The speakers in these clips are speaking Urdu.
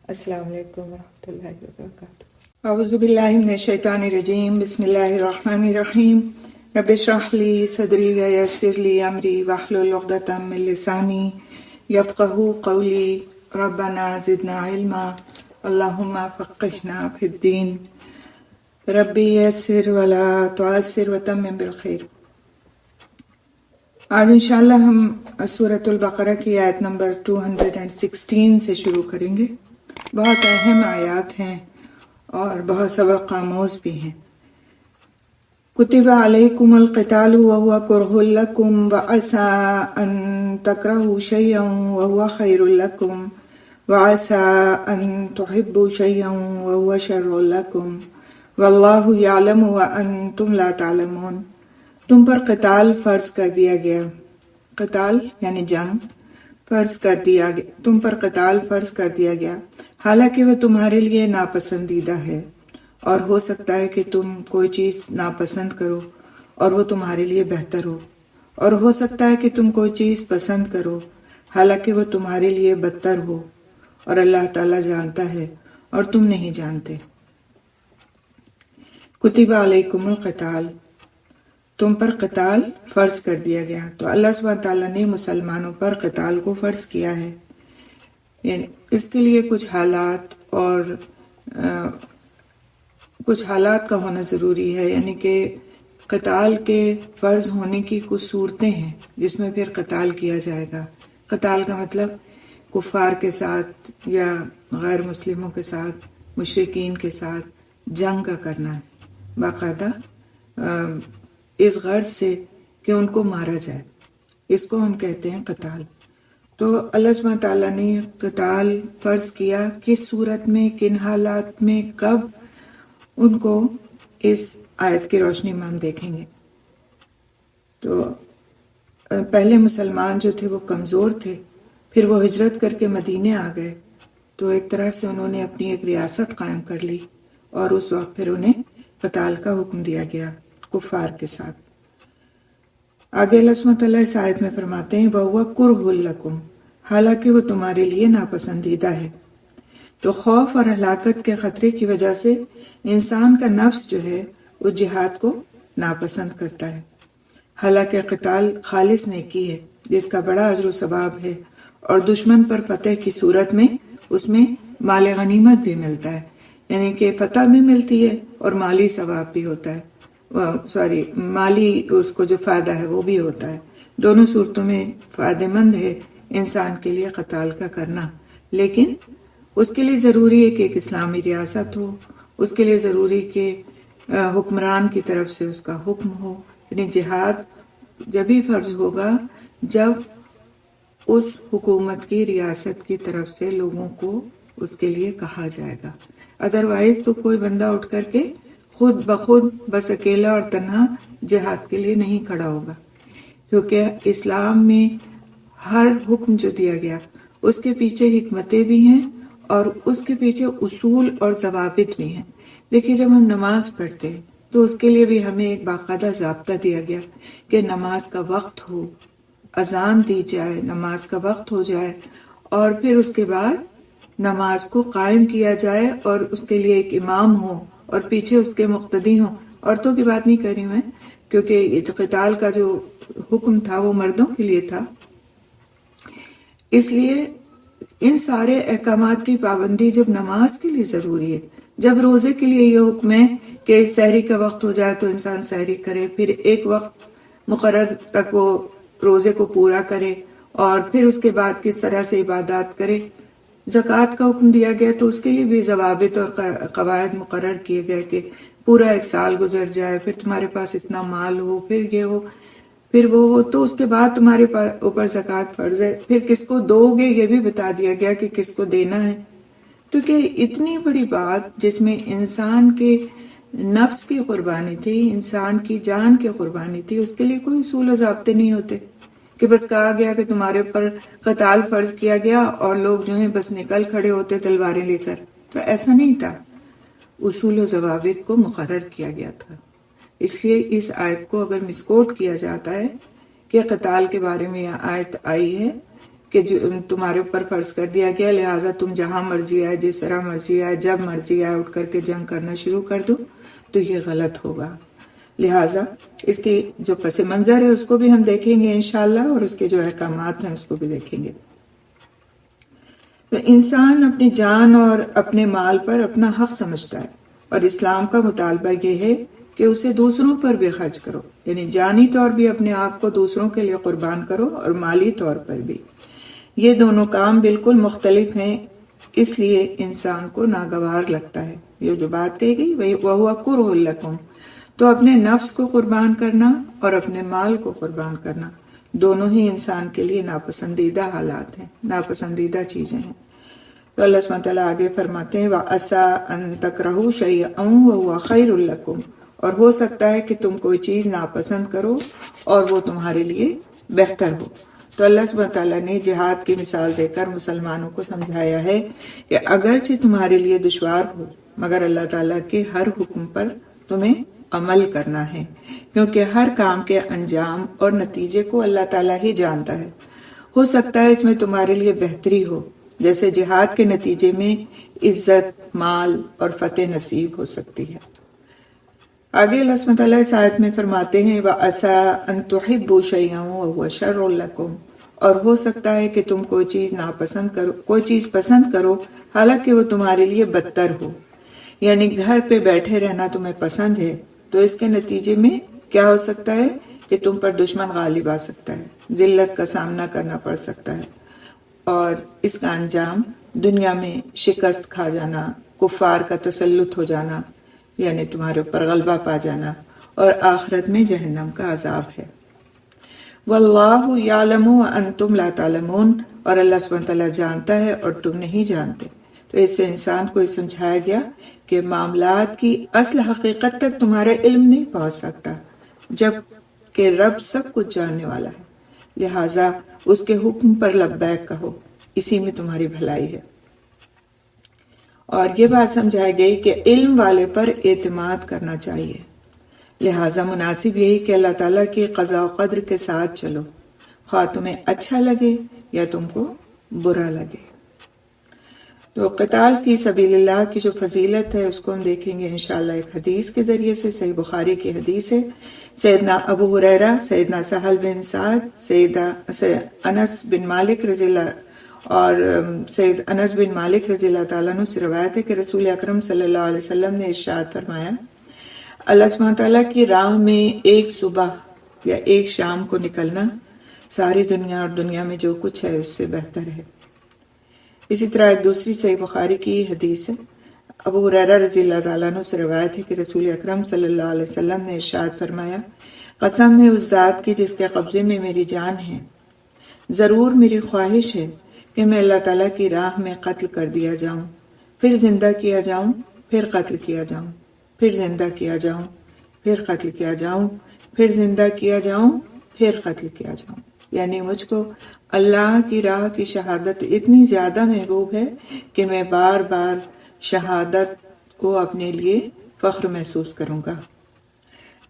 السلام علیکم ورحمۃ اللہ وبرکاتہ۔ اعوذ باللہ من الشیطان الرجیم، بسم اللہ الرحمن الرحیم۔ رب اشرح لی صدری ویسر لی امری واحلل عقدۃ من لسانی یفقہوا قولی، ربنا زدنا علما اللہم فقہنا فی الدین، ربی یسر ولا تعسر وتمم بالخیر۔ آج انشاءاللہ ہم سورۃ البقرہ کی آیت نمبر 216 سے شروع کریں گے۔ بہت اہم آیات ہیں اور بہت سبق آموز بھی ہیں۔ کتب علیکم القتال وهو کرہ لکم وعسى ان تکرہوا شیئا وهو خیر لکم وعسى ان تحبوا شیئا وهو شر لکم واللہ یعلم وانتم لا تعلمون۔ تم پر قتال فرض کر دیا گیا، قتال یعنی جنگ فرض کر دیا گیا، تم پر قتال فرض کر دیا گیا حالانکہ وہ تمہارے لیے ناپسندیدہ ہے، اور ہو سکتا ہے کہ تم کوئی چیز ناپسند کرو اور وہ تمہارے لیے بہتر ہو، اور ہو سکتا ہے کہ تم کوئی چیز پسند کرو حالانکہ وہ تمہارے لیے بدتر ہو، اور اللہ تعالیٰ جانتا ہے اور تم نہیں جانتے۔ کتب علیکم القتال، تم پر قتال فرض کر دیا گیا، تو اللہ سبحانہ تعالیٰ نے مسلمانوں پر قتال کو فرض کیا ہے، یعنی اس کے لیے کچھ حالات اور کچھ حالات کا ہونا ضروری ہے، یعنی کہ قتال کے فرض ہونے کی کچھ صورتیں ہیں جس میں پھر قتال کیا جائے گا۔ قتال کا مطلب کفار کے ساتھ یا غیر مسلموں کے ساتھ، مشرکین کے ساتھ جنگ کا کرنا ہے، باقاعدہ اس غرض سے کہ ان کو مارا جائے، اس کو ہم کہتے ہیں قتال۔ تو اللہ سبحانہ تعالیٰ نے قتال فرض کیا، کس صورت میں، کن حالات میں، کب، ان کو اس آیت کی روشنی میں ہم دیکھیں گے۔ تو پہلے مسلمان جو تھے وہ کمزور تھے، پھر وہ ہجرت کر کے مدینے آ گئے، تو ایک طرح سے انہوں نے اپنی ایک ریاست قائم کر لی، اور اس وقت پھر انہیں قتال کا حکم دیا گیا کفار کے ساتھ۔ آگے اللہ سبحانہ تعالیٰ اس آیت میں فرماتے ہیں وَهُوَ كُرْهٌ لَكُمْ، حالانکہ وہ تمہارے لیے ناپسندیدہ ہے۔ تو خوف اور ہلاکت کے خطرے کی وجہ سے انسان کا نفس جو ہے وہ جہاد کو ناپسند کرتا ہے، حالانکہ قتال خالص نیکی ہے جس کا بڑا اجر و ثواب ہے، اور دشمن پر فتح کی صورت میں اس میں مال غنیمت بھی ملتا ہے، یعنی کہ فتح بھی ملتی ہے اور مالی ثواب بھی ہوتا ہے، مالی اس کو جو فائدہ ہے وہ بھی ہوتا ہے۔ دونوں صورتوں میں فائدہ مند ہے انسان کے لیے قتال کا کرنا، لیکن اس کے لیے ضروری ہے کہ ایک اسلامی ریاست ہو، اس کے لیے ضروری کہ حکمران کی طرف سے اس کا حکم ہو، یعنی جہاد جبھی فرض ہوگا جب اس حکومت کی ریاست کی طرف سے لوگوں کو اس کے لیے کہا جائے گا، ادروائز تو کوئی بندہ اٹھ کر کے خود بخود بس اکیلا اور تنہا جہاد کے لیے نہیں کھڑا ہوگا، کیونکہ اسلام میں ہر حکم جو دیا گیا اس کے پیچھے حکمتیں بھی ہیں اور اس کے پیچھے اصول اور ضوابط بھی ہیں۔ دیکھیے جب ہم نماز پڑھتے ہیں تو اس کے لیے بھی ہمیں ایک باقاعدہ ضابطہ دیا گیا کہ نماز کا وقت ہو، اذان دی جائے، نماز کا وقت ہو جائے، اور پھر اس کے بعد نماز کو قائم کیا جائے اور اس کے لیے ایک امام ہو اور پیچھے اس کے مقتدی ہوں۔ عورتوں کی بات نہیں کر رہی میں، کیونکہ قتال کا جو حکم تھا وہ مردوں کے لیے تھا، اس لیے ان سارے احکامات کی پابندی جب نماز کے لیے ضروری ہے، جب روزے کے لیے یہ حکم ہے کہ سحری کا وقت ہو جائے تو انسان سحری کرے، پھر ایک وقت مقرر تک وہ روزے کو پورا کرے، اور پھر اس کے بعد کس طرح سے عبادات کرے۔ زکوٰۃ کا حکم دیا گیا تو اس کے لیے بھی ضوابط اور قواعد مقرر کیے گئے کہ پورا ایک سال گزر جائے، پھر تمہارے پاس اتنا مال ہو، پھر یہ ہو، پھر وہ ہو، تو اس کے بعد تمہارے اوپر زکوٰۃ فرض ہے، پھر کس کو دو گے یہ بھی بتا دیا گیا کہ کس کو دینا ہے۔ کیونکہ اتنی بڑی بات جس میں انسان کے نفس کی قربانی تھی، انسان کی جان کی قربانی تھی، اس کے لیے کوئی اصول و ضابطے نہیں ہوتے کہ بس کہا گیا کہ تمہارے اوپر قتال فرض کیا گیا اور لوگ جو ہیں بس نکل کھڑے ہوتے تلواریں لے کر، تو ایسا نہیں تھا، اصول و ضوابط کو مقرر کیا گیا تھا۔ اس لیے اس آیت کو اگر مسکوٹ کیا جاتا ہے کہ قتال کے بارے میں یہ آیت آئی ہے کہ جو تمہارے اوپر فرض کر دیا گیا، لہٰذا تم جہاں مرضی آئے، جس طرح مرضی آئے، جب مرضی آئے اٹھ کر کے جنگ کرنا شروع کر دو، تو یہ غلط ہوگا۔ لہٰذا اس کی جو پس منظر ہے اس کو بھی ہم دیکھیں گے انشاءاللہ، اور اس کے جو احکامات ہیں اس کو بھی دیکھیں گے۔ تو انسان اپنی جان اور اپنے مال پر اپنا حق سمجھتا ہے، اور اسلام کا مطالبہ یہ ہے کہ اسے دوسروں پر بھی خرچ کرو، یعنی جانی طور بھی اپنے آپ کو دوسروں کے لیے قربان کرو اور مالی طور پر بھی۔ یہ دونوں کام بالکل مختلف ہیں، اس لیے انسان کو ناگوار لگتا ہے۔ یہ جو بات کہی گئی وَهُوَ كُرْهٌ لَكُمْ، تو اپنے نفس کو قربان کرنا اور اپنے مال کو قربان کرنا دونوں ہی انسان کے لیے ناپسندیدہ حالات ہیں، ناپسندیدہ چیزیں ہیں۔ تو اللہ سبحانہ تعالیٰ آگے فرماتے ہیں وَعَسَىٰ أَن تَكْرَهُوا شَيْئًا وَهُوَ خَيْرٌ لَكُمْ، اور ہو سکتا ہے کہ تم کوئی چیز ناپسند کرو اور وہ تمہارے لیے بہتر ہو۔ تو اللہ سبحانہ تعالیٰ نے جہاد کی مثال دے کر مسلمانوں کو سمجھایا ہے کہ اگرچہ تمہارے لیے دشوار ہو، مگر اللہ تعالیٰ کے ہر حکم پر تمہیں عمل کرنا ہے، کیونکہ ہر کام کے انجام اور نتیجے کو اللہ تعالیٰ ہی جانتا ہے۔ ہو سکتا ہے اس میں تمہارے لیے بہتری ہو، جیسے جہاد کے نتیجے میں عزت، مال اور فتح نصیب ہو سکتی ہے۔ آگے اللہ سبحانہ تعالیٰ اس آیت میں فرماتے ہیں وَعَسَىٰ أَن تُحِبُّوا شَيْئًا وَهُوَ شَرٌّ لَكُمْ، اور ہو سکتا ہے کہ تم کوئی چیز پسند کرو حالانکہ وہ تمہارے لیے بدتر ہو۔ یعنی گھر پہ بیٹھے رہنا تمہیں پسند ہے، تو اس کے نتیجے میں کیا ہو سکتا ہے کہ تم پر دشمن غالب آ سکتا ہے، ذلت کا سامنا کرنا پڑ سکتا ہے، اور اس کا انجام دنیا میں شکست کھا جانا، کفار کا تسلط ہو جانا، یعنی تمہارے اوپر غلبہ پا جانا، اور آخرت میں جہنم کا عذاب ہے۔ واللہ یعلم وانتم لا تعلمون، اور اللہ سبحانہ تعالیٰ جانتا ہے اور تم نہیں جانتے۔ تو اس سے انسان کو یہ سمجھایا گیا کہ معاملات کی اصل حقیقت تک تمہارا علم نہیں پہنچ سکتا جب کہ رب سب کچھ جاننے والا ہے، لہٰذا اس کے حکم پر لبیک کہو، اسی میں تمہاری بھلائی ہے۔ اور یہ بات سمجھائی گئی کہ علم والے پر اعتماد کرنا چاہیے، لہٰذا مناسب یہی کہ اللہ تعالیٰ کی قضاء و قدر کے ساتھ چلو، خواہ تمہیں اچھا لگے یا تم کو برا لگے۔ تو قتال فی سبیل اللہ کی جو فضیلت ہے اس کو ہم دیکھیں گے انشاءاللہ ایک حدیث کے ذریعے سے۔ صحیح بخاری کی حدیث ہے، سیدنا ابو ہریرہ، سیدنا سہل بن سعد، سیدنا انس بن مالک رضی اللہ اور سید انس بن مالک رضی اللہ تعالیٰ عنہ سے روایت ہے کہ رسول اکرم صلی اللہ علیہ وسلم نے ارشاد فرمایا، اللہ سبحانہ تعالیٰ کی راہ میں ایک صبح یا ایک شام کو نکلنا ساری دنیا اور دنیا میں جو کچھ ہے اس سے بہتر ہے۔ اسی طرح ایک دوسری صحیح بخاری کی حدیث ہے، ابو ہریرہ رضی اللہ تعالیٰ عنہ سے روایت ہے کہ رسول اکرم صلی اللہ علیہ وسلم نے ارشاد فرمایا، قسم ہے اس ذات کی جس کے قبضے میں میری جان ہے، ضرور میری خواہش ہے کہ میں اللہ تعالیٰ کی راہ میں قتل کر دیا جاؤں، پھر زندہ کیا جاؤں، پھر قتل کیا جاؤں، پھر زندہ کیا جاؤں، پھر قتل کیا جاؤں، پھر زندہ کیا جاؤں، پھر قتل کیا جاؤں۔ یعنی مجھ کو اللہ کی راہ کی شہادت اتنی زیادہ محبوب ہے کہ میں بار بار شہادت کو اپنے لیے فخر محسوس کروں گا۔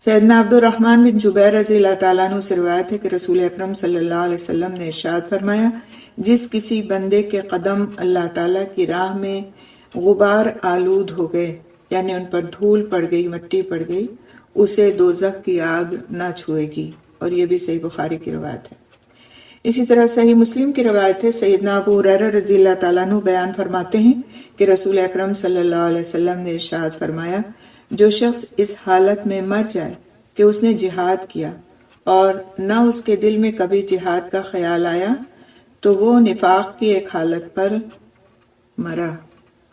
سیدنا عبد الرحمن بن جبیر رضی اللہ تعالیٰ عنہ سے روایت ہے کہ رسول اکرم صلی اللہ علیہ وسلم نے ارشاد فرمایا، جس کسی بندے کے قدم اللہ تعالیٰ کی راہ میں غبار آلود ہو گئے، یعنی ان پر دھول پڑ گئی، مٹی پڑ گئی، اسے دوزخ کی آگ نہ چھوئے گی، اور یہ بھی صحیح بخاری کی روایت ہے۔ اسی طرح صحیح مسلم کی روایت ہے، سیدنا ابو ہریرہ رضی اللہ تعالیٰ عنہ بیان فرماتے ہیں کہ رسول اکرم صلی اللہ علیہ وسلم نے ارشاد فرمایا، جو شخص اس حالت میں مر جائے کہ اس نے جہاد کیا اور نہ اس کے دل میں کبھی جہاد کا خیال آیا تو وہ نفاق کی ایک حالت پر مرا،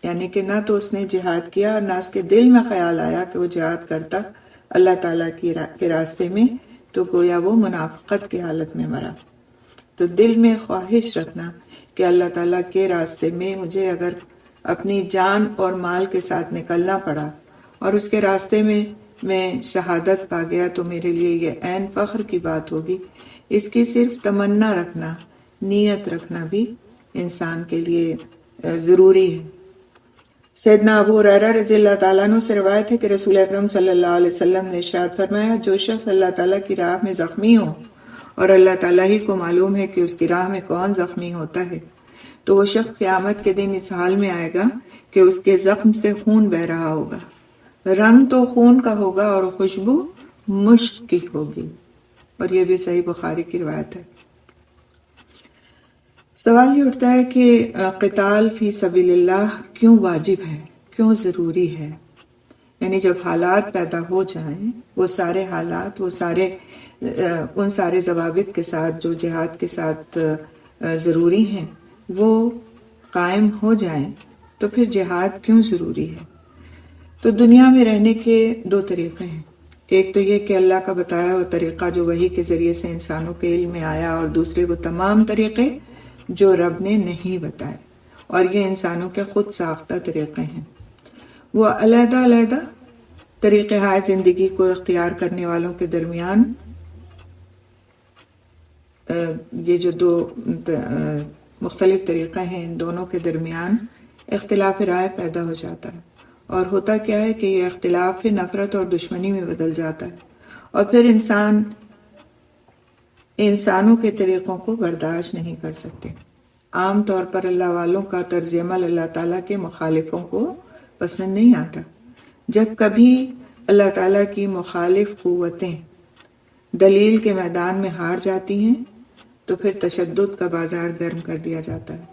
یعنی کہ نہ تو اس نے جہاد کیا اور نہ اس کے دل میں خیال آیا کہ وہ جہاد کرتا اللہ تعالیٰ کے راستے میں، تو گویا وہ منافقت کی حالت میں مرا۔ تو دل میں خواہش رکھنا کہ اللہ تعالیٰ کے راستے میں مجھے اگر اپنی جان اور مال کے ساتھ نکلنا پڑا اور اس کے راستے میں شہادت پا گیا تو میرے لیے یہ عین فخر کی بات ہوگی۔ اس کی صرف تمنا رکھنا، نیت رکھنا بھی انسان کے لیے ضروری ہے۔ سیدنا ابو ہریرہ رضی اللہ تعالیٰ عنہ سے روایت ہے کہ رسول اکرم صلی اللہ علیہ وسلم نے ارشاد فرمایا، جو شخص اللہ تعالیٰ کی راہ میں زخمی ہو اور اللہ تعالیٰ ہی کو معلوم ہے کہ اس کی راہ میں کون زخمی ہوتا ہے، تو وہ شخص قیامت کے دن اس حال میں آئے گا کہ اس کے زخم سے خون بہ رہا ہوگا، رنگ تو خون کا ہوگا اور خوشبو مشک کی ہوگی، اور یہ بھی صحیح بخاری کی روایت ہے۔ سوال یہ اٹھتا ہے کہ قتال فی سبیل اللہ کیوں واجب ہے، کیوں ضروری ہے؟ یعنی جب حالات پیدا ہو جائیں، وہ سارے حالات، ان سارے ضوابط کے ساتھ جو جہاد کے ساتھ ضروری ہیں وہ قائم ہو جائیں، تو پھر جہاد کیوں ضروری ہے؟ تو دنیا میں رہنے کے دو طریقے ہیں، ایک تو یہ کہ اللہ کا بتایا ہوا طریقہ جو وحی کے ذریعے سے انسانوں کے علم میں آیا، اور دوسرے وہ تمام طریقے جو رب نے نہیں بتائے، اور یہ انسانوں کے خود ساختہ طریقے ہیں۔ وہ علیحدہ علیحدہ طریقہ ہائے زندگی کو اختیار کرنے والوں کے درمیان یہ جو دو مختلف طریقے ہیں، ان دونوں کے درمیان اختلاف رائے پیدا ہو جاتا ہے، اور ہوتا کیا ہے کہ یہ اختلاف نفرت اور دشمنی میں بدل جاتا ہے، اور پھر انسانوں کے طریقوں کو برداشت نہیں کر سکتے۔ عام طور پر اللہ والوں کا طرز عمل اللہ تعالیٰ کے مخالفوں کو پسند نہیں آتا۔ جب کبھی اللہ تعالیٰ کی مخالف قوتیں دلیل کے میدان میں ہار جاتی ہیں تو پھر تشدد کا بازار گرم کر دیا جاتا ہے،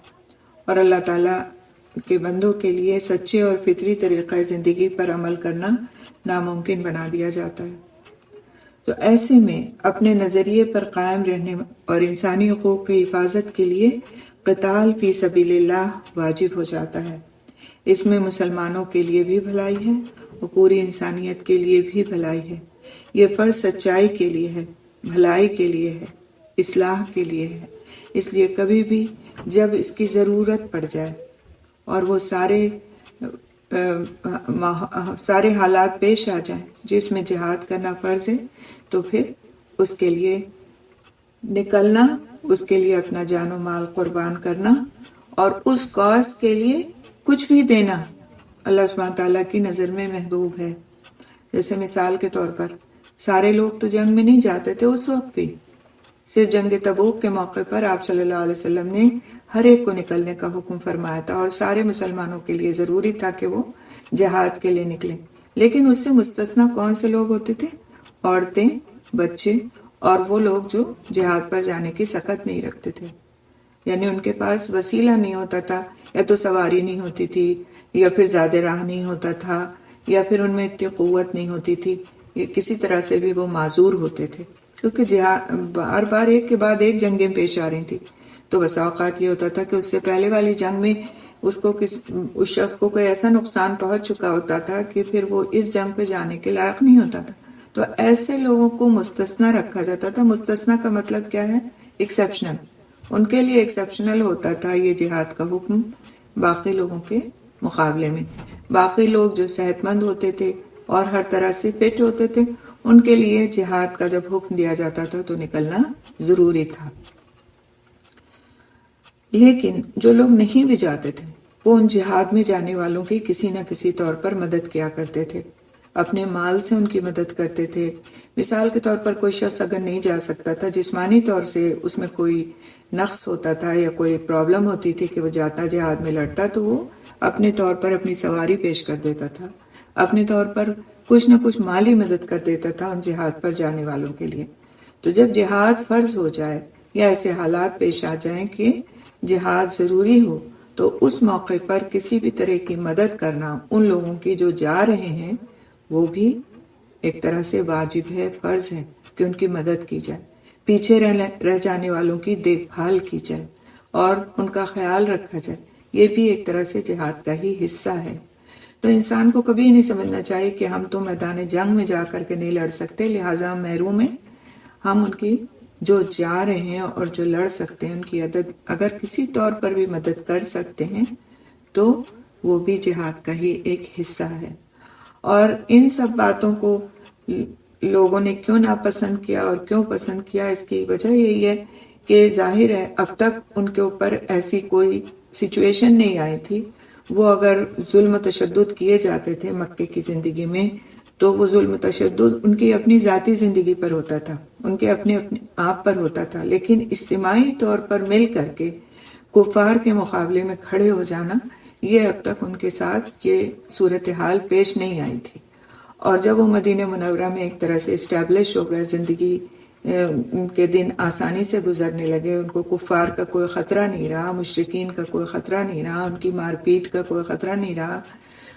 اور اللہ تعالیٰ کے بندوں کے لیے سچے اور فطری طریقہ زندگی پر عمل کرنا ناممکن بنا دیا جاتا ہے۔ تو ایسے میں اپنے نظریے پر قائم رہنے اور انسانی حقوق کی حفاظت کے لیے قتال فی سبیل اللہ واجب ہو جاتا ہے۔ اس میں مسلمانوں کے لیے بھی بھلائی ہے اور پوری انسانیت کے لیے بھی بھلائی ہے۔ یہ فرض سچائی کے لیے ہے، بھلائی کے لیے ہے، اصلاح کے لیے ہے۔ اس لیے کبھی بھی جب اس کی ضرورت پڑ جائے اور وہ سارے حالات پیش آ جائیں جس میں جہاد کرنا فرض ہے، تو پھر اس کے لیے نکلنا، اس کے لیے اپنا جان و مال قربان کرنا اور اس کاز کے لیے کچھ بھی دینا اللہ سبحانہ تعالیٰ کی نظر میں محبوب ہے۔ جیسے مثال کے طور پر سارے لوگ تو جنگ میں نہیں جاتے تھے اس وقت بھی، صرف جنگ تبوک کے موقع پر آپ صلی اللہ علیہ وسلم نے ہر ایک کو نکلنے کا حکم فرمایا تھا، اور سارے مسلمانوں کے لیے ضروری تھا کہ وہ جہاد کے لیے نکلیں۔ لیکن اس سے مستثنا کون سے لوگ ہوتے تھے؟ عورتیں، بچے اور وہ لوگ جو جہاد پر جانے کی سخت نہیں رکھتے تھے، یعنی ان کے پاس وسیلہ نہیں ہوتا تھا، یا تو سواری نہیں ہوتی تھی، یا پھر زیادہ راہ نہیں ہوتا تھا، یا پھر ان میں اتنی قوت نہیں ہوتی تھی، کسی طرح سے بھی وہ معذور ہوتے تھے، کیونکہ جہاد بار بار ایک کے بعد ایک جنگیں پیش آ رہی تھی۔ تو بسا اوقات یہ ہوتا تھا کہ اس سے پہلے والی جنگ میں اس شخص کو کوئی ایسا نقصان پہنچ چکا ہوتا تھا کہ پھر وہ اس جنگ پہ جانے کے لائق نہیں ہوتا تھا۔ تو ایسے لوگوں کو مستثنا رکھا جاتا تھا۔ مستثنا کا مطلب کیا ہے؟ ایکسیپشنل۔ ان کے لیے ایکسیپشنل ہوتا تھا یہ جہاد کا حکم باقی لوگوں کے مقابلے میں۔ باقی لوگ جو صحت مند ہوتے تھے اور ہر طرح سے فٹ ہوتے تھے، ان کے لیے جہاد کا جب حکم دیا جاتا تھا تو نکلنا ضروری تھا۔ لیکن جو لوگ نہیں بھی جاتے تھے وہ ان جہاد میں جانے والوں کی کسی نہ کسی طور پر مدد کیا کرتے تھے، اپنے مال سے ان کی مدد کرتے تھے۔ مثال کے طور پر کوئی شخص اگر نہیں جا سکتا تھا، جسمانی طور سے اس میں کوئی نقص ہوتا تھا یا کوئی پرابلم ہوتی تھی کہ وہ جاتا جہاد میں لڑتا، تو وہ اپنے طور پر اپنی سواری پیش کر دیتا تھا، اپنے طور پر کچھ نہ کچھ مالی مدد کر دیتا تھا ان جہاد پر جانے والوں کے لیے۔ تو جب جہاد فرض ہو جائے یا ایسے حالات پیش آ جائیں کہ جہاد ضروری ہو، تو اس موقع پر کسی بھی طرح کی مدد کرنا ان لوگوں کی جو جا رہے ہیں وہ بھی ایک طرح سے واجب ہے، فرض ہے کہ ان کی مدد کی جائے، پیچھے رہ جانے والوں کی دیکھ بھال کی جائے اور ان کا خیال رکھا جائے۔ یہ بھی ایک طرح سے جہاد کا ہی حصہ ہے۔ تو انسان کو کبھی نہیں سمجھنا چاہیے کہ ہم تو میدان جنگ میں جا کر کے نہیں لڑ سکتے، لہٰذا ہم محروم ہیں۔ ہم ان کی جو جا رہے ہیں اور جو لڑ سکتے ہیں ان کی اگر کسی طور پر بھی مدد کر سکتے ہیں تو وہ بھی جہاد کا ہی ایک حصہ ہے۔ اور ان سب باتوں کو لوگوں نے کیوں ناپسند کیا اور کیوں پسند کیا، اس کی وجہ یہی ہے کہ ظاہر ہے اب تک ان کے اوپر ایسی کوئی سچویشن نہیں آئی تھی۔ وہ اگر ظلم و تشدد کیے جاتے تھے مکے کی زندگی میں، تو وہ ظلم و تشدد ان کی اپنی ذاتی زندگی پر ہوتا تھا، ان کے اپنے اپنے آپ پر ہوتا تھا، لیکن اجتماعی طور پر مل کر کے کفار کے مقابلے میں کھڑے ہو جانا، یہ اب تک ان کے ساتھ یہ صورتحال پیش نہیں آئی تھی۔ اور جب وہ مدینہ منورہ میں ایک طرح سے اسٹیبلش ہو گئے، زندگی کے دن آسانی سے گزرنے لگے، ان کو کفار کا کوئی خطرہ نہیں رہا، مشرکین کا کوئی خطرہ نہیں رہا، ان کی مار پیٹ کا کوئی خطرہ نہیں رہا،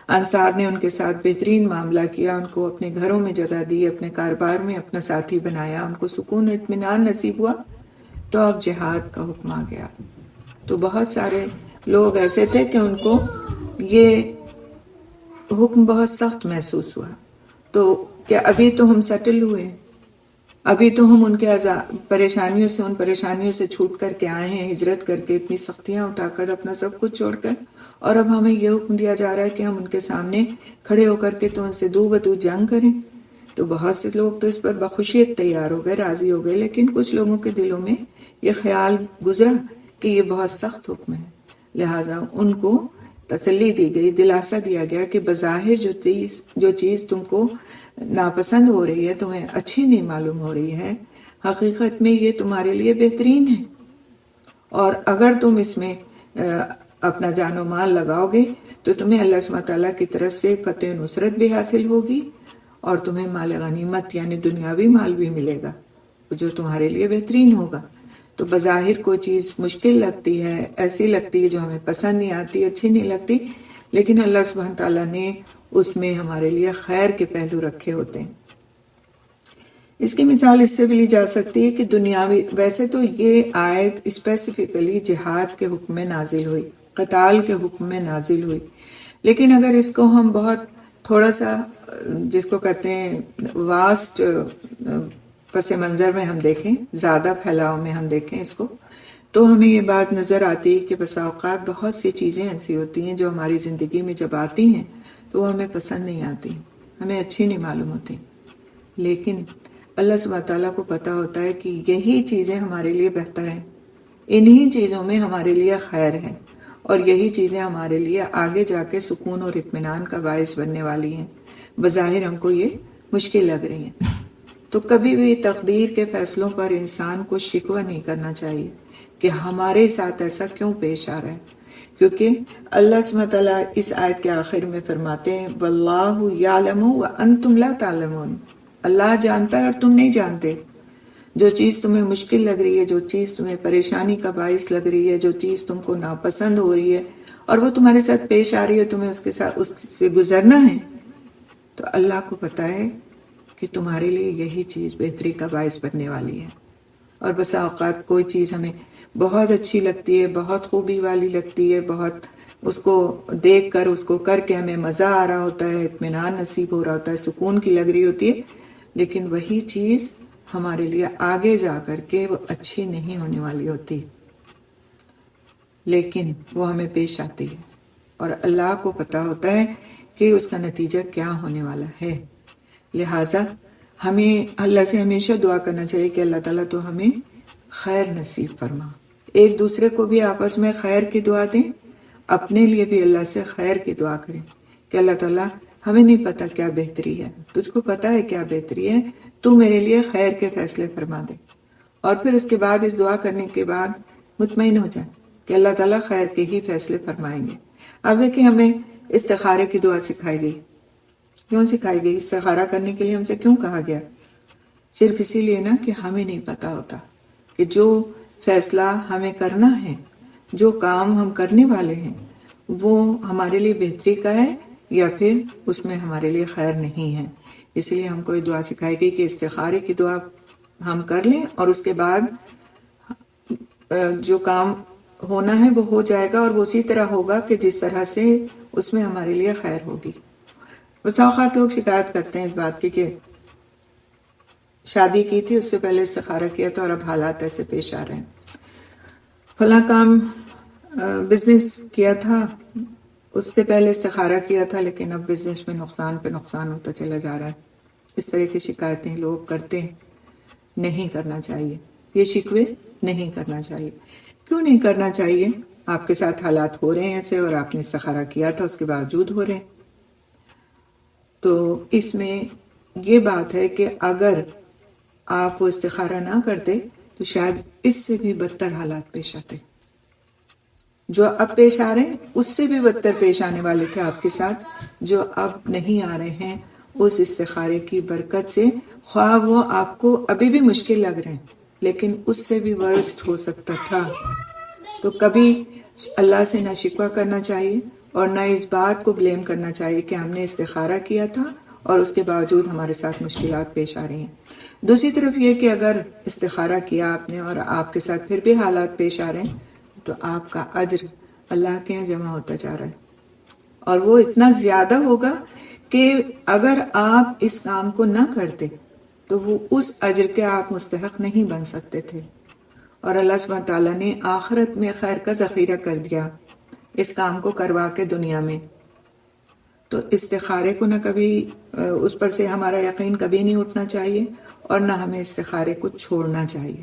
انصار نے ان کے ساتھ بہترین معاملہ کیا، ان کو اپنے گھروں میں جگہ دی، اپنے کاروبار میں اپنا ساتھی بنایا، ان کو سکون و اطمینان نصیب ہوا، تو اب جہاد کا حکم آ گیا۔ تو بہت سارے لوگ ایسے تھے کہ ان کو یہ حکم بہت سخت محسوس ہوا، تو کہ ابھی تو ہم سیٹل ہوئے، ابھی تو ہم ان کے پریشانیوں سے، ان پریشانیوں سے چھوٹ کر کے آئے ہیں، ہجرت کر کے، اتنی سختیاں اٹھا کر، اپنا سب کچھ چھوڑ کر، اور اب ہمیں یہ حکم دیا جا رہا ہے کہ ہم ان کے سامنے کھڑے ہو کر کے تو ان سے دو بدو جنگ کریں۔ تو بہت سے لوگ تو اس پر بخوشی تیار ہو گئے، راضی ہو گئے، لیکن کچھ لوگوں کے دلوں میں یہ خیال گزرا کہ یہ بہت سخت حکم ہے، لہٰذا ان کو تسلی دی گئی، دلاسا دیا گیا کہ بظاہر جو چیز تم کو ناپسند ہو رہی ہے، تمہیں اچھی نہیں معلوم ہو رہی ہے، حقیقت میں یہ تمہارے لیے بہترین ہے، اور اگر تم اس میں اپنا جان و مال لگاؤ گے تو تمہیں اللہ سبحانہ تعالیٰ کی طرف سے فتح و نصرت بھی حاصل ہوگی، اور تمہیں مال غنیمت یعنی دنیاوی مال بھی ملے گا جو تمہارے لیے بہترین ہوگا۔ تو بظاہر کوئی چیز مشکل لگتی ہے، ایسی لگتی ہے جو ہمیں پسند نہیں آتی، اچھی نہیں لگتی، لیکن اللہ سبحانہ تعالیٰ نے اس میں ہمارے لیے خیر کے پہلو رکھے ہوتے ہیں۔ اس کی مثال اس سے بھی لی جا سکتی ہے کہ دنیاوی، ویسے تو یہ آیت اسپیسیفکلی جہاد کے حکم میں نازل ہوئی، قتال کے حکم میں نازل ہوئی، لیکن اگر اس کو ہم بہت تھوڑا سا جس کو کہتے ہیں واسٹ پس منظر میں ہم دیکھیں، زیادہ پھیلاؤ میں ہم دیکھیں اس کو، تو ہمیں یہ بات نظر آتی ہے کہ بسا اوقات بہت سی چیزیں ایسی ہوتی ہیں جو ہماری زندگی میں جب آتی ہیں تو وہ ہمیں پسند نہیں آتی، ہمیں اچھی نہیں معلوم ہوتی، لیکن اللہ سبحانہ تعالیٰ کو پتہ ہوتا ہے کہ یہی چیزیں ہمارے لیے بہتر ہیں، انہی چیزوں میں ہمارے لیے خیر ہے، اور یہی چیزیں ہمارے لیے آگے جا کے سکون اور اطمینان کا باعث بننے والی ہیں، بظاہر ہم کو یہ مشکل لگ رہی ہیں۔ تو کبھی بھی تقدیر کے فیصلوں پر انسان کو شکوہ نہیں کرنا چاہیے کہ ہمارے ساتھ ایسا کیوں پیش آ رہا ہے، کیونکہ اللہ سبحانہ تعالیٰ اس آیت کے آخر میں فرماتے ہیں واللہ یعلم وانتم لا تعلمون، اللہ جانتا ہے اور تم نہیں جانتے۔ جو چیز تمہیں مشکل لگ رہی ہے، جو چیز تمہیں پریشانی کا باعث لگ رہی ہے، جو چیز تم کو ناپسند ہو رہی ہے اور وہ تمہارے ساتھ پیش آ رہی ہے، تمہیں اس سے گزرنا ہے، تو اللہ کو پتہ ہے کہ تمہارے لیے یہی چیز بہتری کا باعث بننے والی ہے۔ اور بسا اوقات کوئی چیز ہمیں بہت اچھی لگتی ہے، بہت خوبی والی لگتی ہے، بہت اس کو دیکھ کر، اس کو کر کے ہمیں مزہ آ رہا ہوتا ہے، اطمینان نصیب ہو رہا ہوتا ہے، سکون کی لگ رہی ہوتی ہے، لیکن وہی چیز ہمارے لیے آگے جا کر کے وہ اچھی نہیں ہونے والی ہوتی، لیکن وہ ہمیں پیش آتی ہے، اور اللہ کو پتہ ہوتا ہے کہ اس کا نتیجہ کیا ہونے والا ہے۔ لہٰذا ہمیں اللہ سے ہمیشہ دعا کرنا چاہیے کہ اللہ تعالیٰ تو ہمیں خیر نصیب فرما، ایک دوسرے کو بھی آپس میں خیر کی دعا دیں، اپنے لیے بھی اللہ سے خیر کی دعا کریں کہ اللہ تعالیٰ ہمیں نہیں پتا کیا بہتری ہے، تجھ کو پتا ہے کیا بہتری ہے، تو میرے لیے خیر کے فیصلے فرما دے، اور پھر اس کے بعد اس دعا کرنے کے بعد مطمئن ہو جائیں کہ اللہ تعالیٰ خیر کے ہی فیصلے فرمائیں گے۔ اب دیکھیں ہمیں استخارے کی دعا سکھائی گئی، کیوں سکھائی گئی؟ استخارہ کرنے کے لیے ہم سے کیوں کہا گیا؟ صرف اسی لیے نا کہ ہمیں نہیں پتا ہوتا کہ جو فیصلہ ہمیں کرنا ہے، جو کام ہم کرنے والے ہیں، وہ ہمارے لیے بہتری کا ہے یا پھر اس میں ہمارے لیے خیر نہیں ہے۔ اس لیے ہم کو یہ دعا سکھائی گئی کہ استخارے کی دعا ہم کر لیں، اور اس کے بعد جو کام ہونا ہے وہ ہو جائے گا، اور وہ اسی طرح ہوگا کہ جس طرح سے اس میں ہمارے لیے خیر ہوگی۔ بس اوقات لوگ شکایت کرتے ہیں اس بات کی کہ شادی کی تھی، اس سے پہلے استخارہ کیا تھا اور اب حالات ایسے پیش آ رہے ہیں، فلاں کام بزنس کیا تھا، اس سے پہلے استخارہ کیا تھا، لیکن اب بزنس میں نقصان پہ نقصان ہوتا چلا جا رہا ہے۔ اس طرح کی شکایتیں لوگ کرتے ہیں، نہیں کرنا چاہیے، یہ شکوے نہیں کرنا چاہیے۔ کیوں نہیں کرنا چاہیے؟ آپ کے ساتھ حالات ہو رہے ہیں ایسے، اور آپ نے استخارہ کیا تھا، اس کے باوجود ہو رہے ہیں، تو اس میں یہ بات ہے کہ اگر آپ وہ استخارہ نہ کرتے تو شاید اس سے بھی بدتر حالات پیش آتے. جو اب پیش آ رہے ہیں اس سے بھی بدتر پیش آنے والے تھے آپ کے ساتھ. جو اب نہیں آ رہے ہیں اس استخارے کی برکت سے، خواہ وہ آپ کو ابھی بھی مشکل لگ رہے ہیں لیکن اس سے بھی ورسٹ ہو سکتا تھا. تو کبھی اللہ سے نہ شکوہ کرنا چاہیے اور نہ اس بات کو بلیم کرنا چاہیے کہ ہم نے استخارہ کیا تھا اور اس کے باوجود ہمارے ساتھ مشکلات پیش آ رہی ہیں. دوسری طرف یہ کہ اگر استخارہ کیا آپ نے اور آپ کے ساتھ پھر بھی حالات پیش آ رہے ہیں تو آپ کا اجر اللہ کے یہاں جمع ہوتا جا رہا ہے، اور وہ اتنا زیادہ ہوگا کہ اگر آپ اس کام کو نہ کرتے تو وہ اس اجر کے آپ مستحق نہیں بن سکتے تھے. اور اللہ سبحانہ تعالیٰ نے آخرت میں خیر کا ذخیرہ کر دیا اس کام کو کروا کے دنیا میں. تو استخارے کو نہ کبھی اس پر سے ہمارا یقین کبھی نہیں اٹھنا چاہیے اور نہ ہمیں استخارے کو چھوڑنا چاہیے.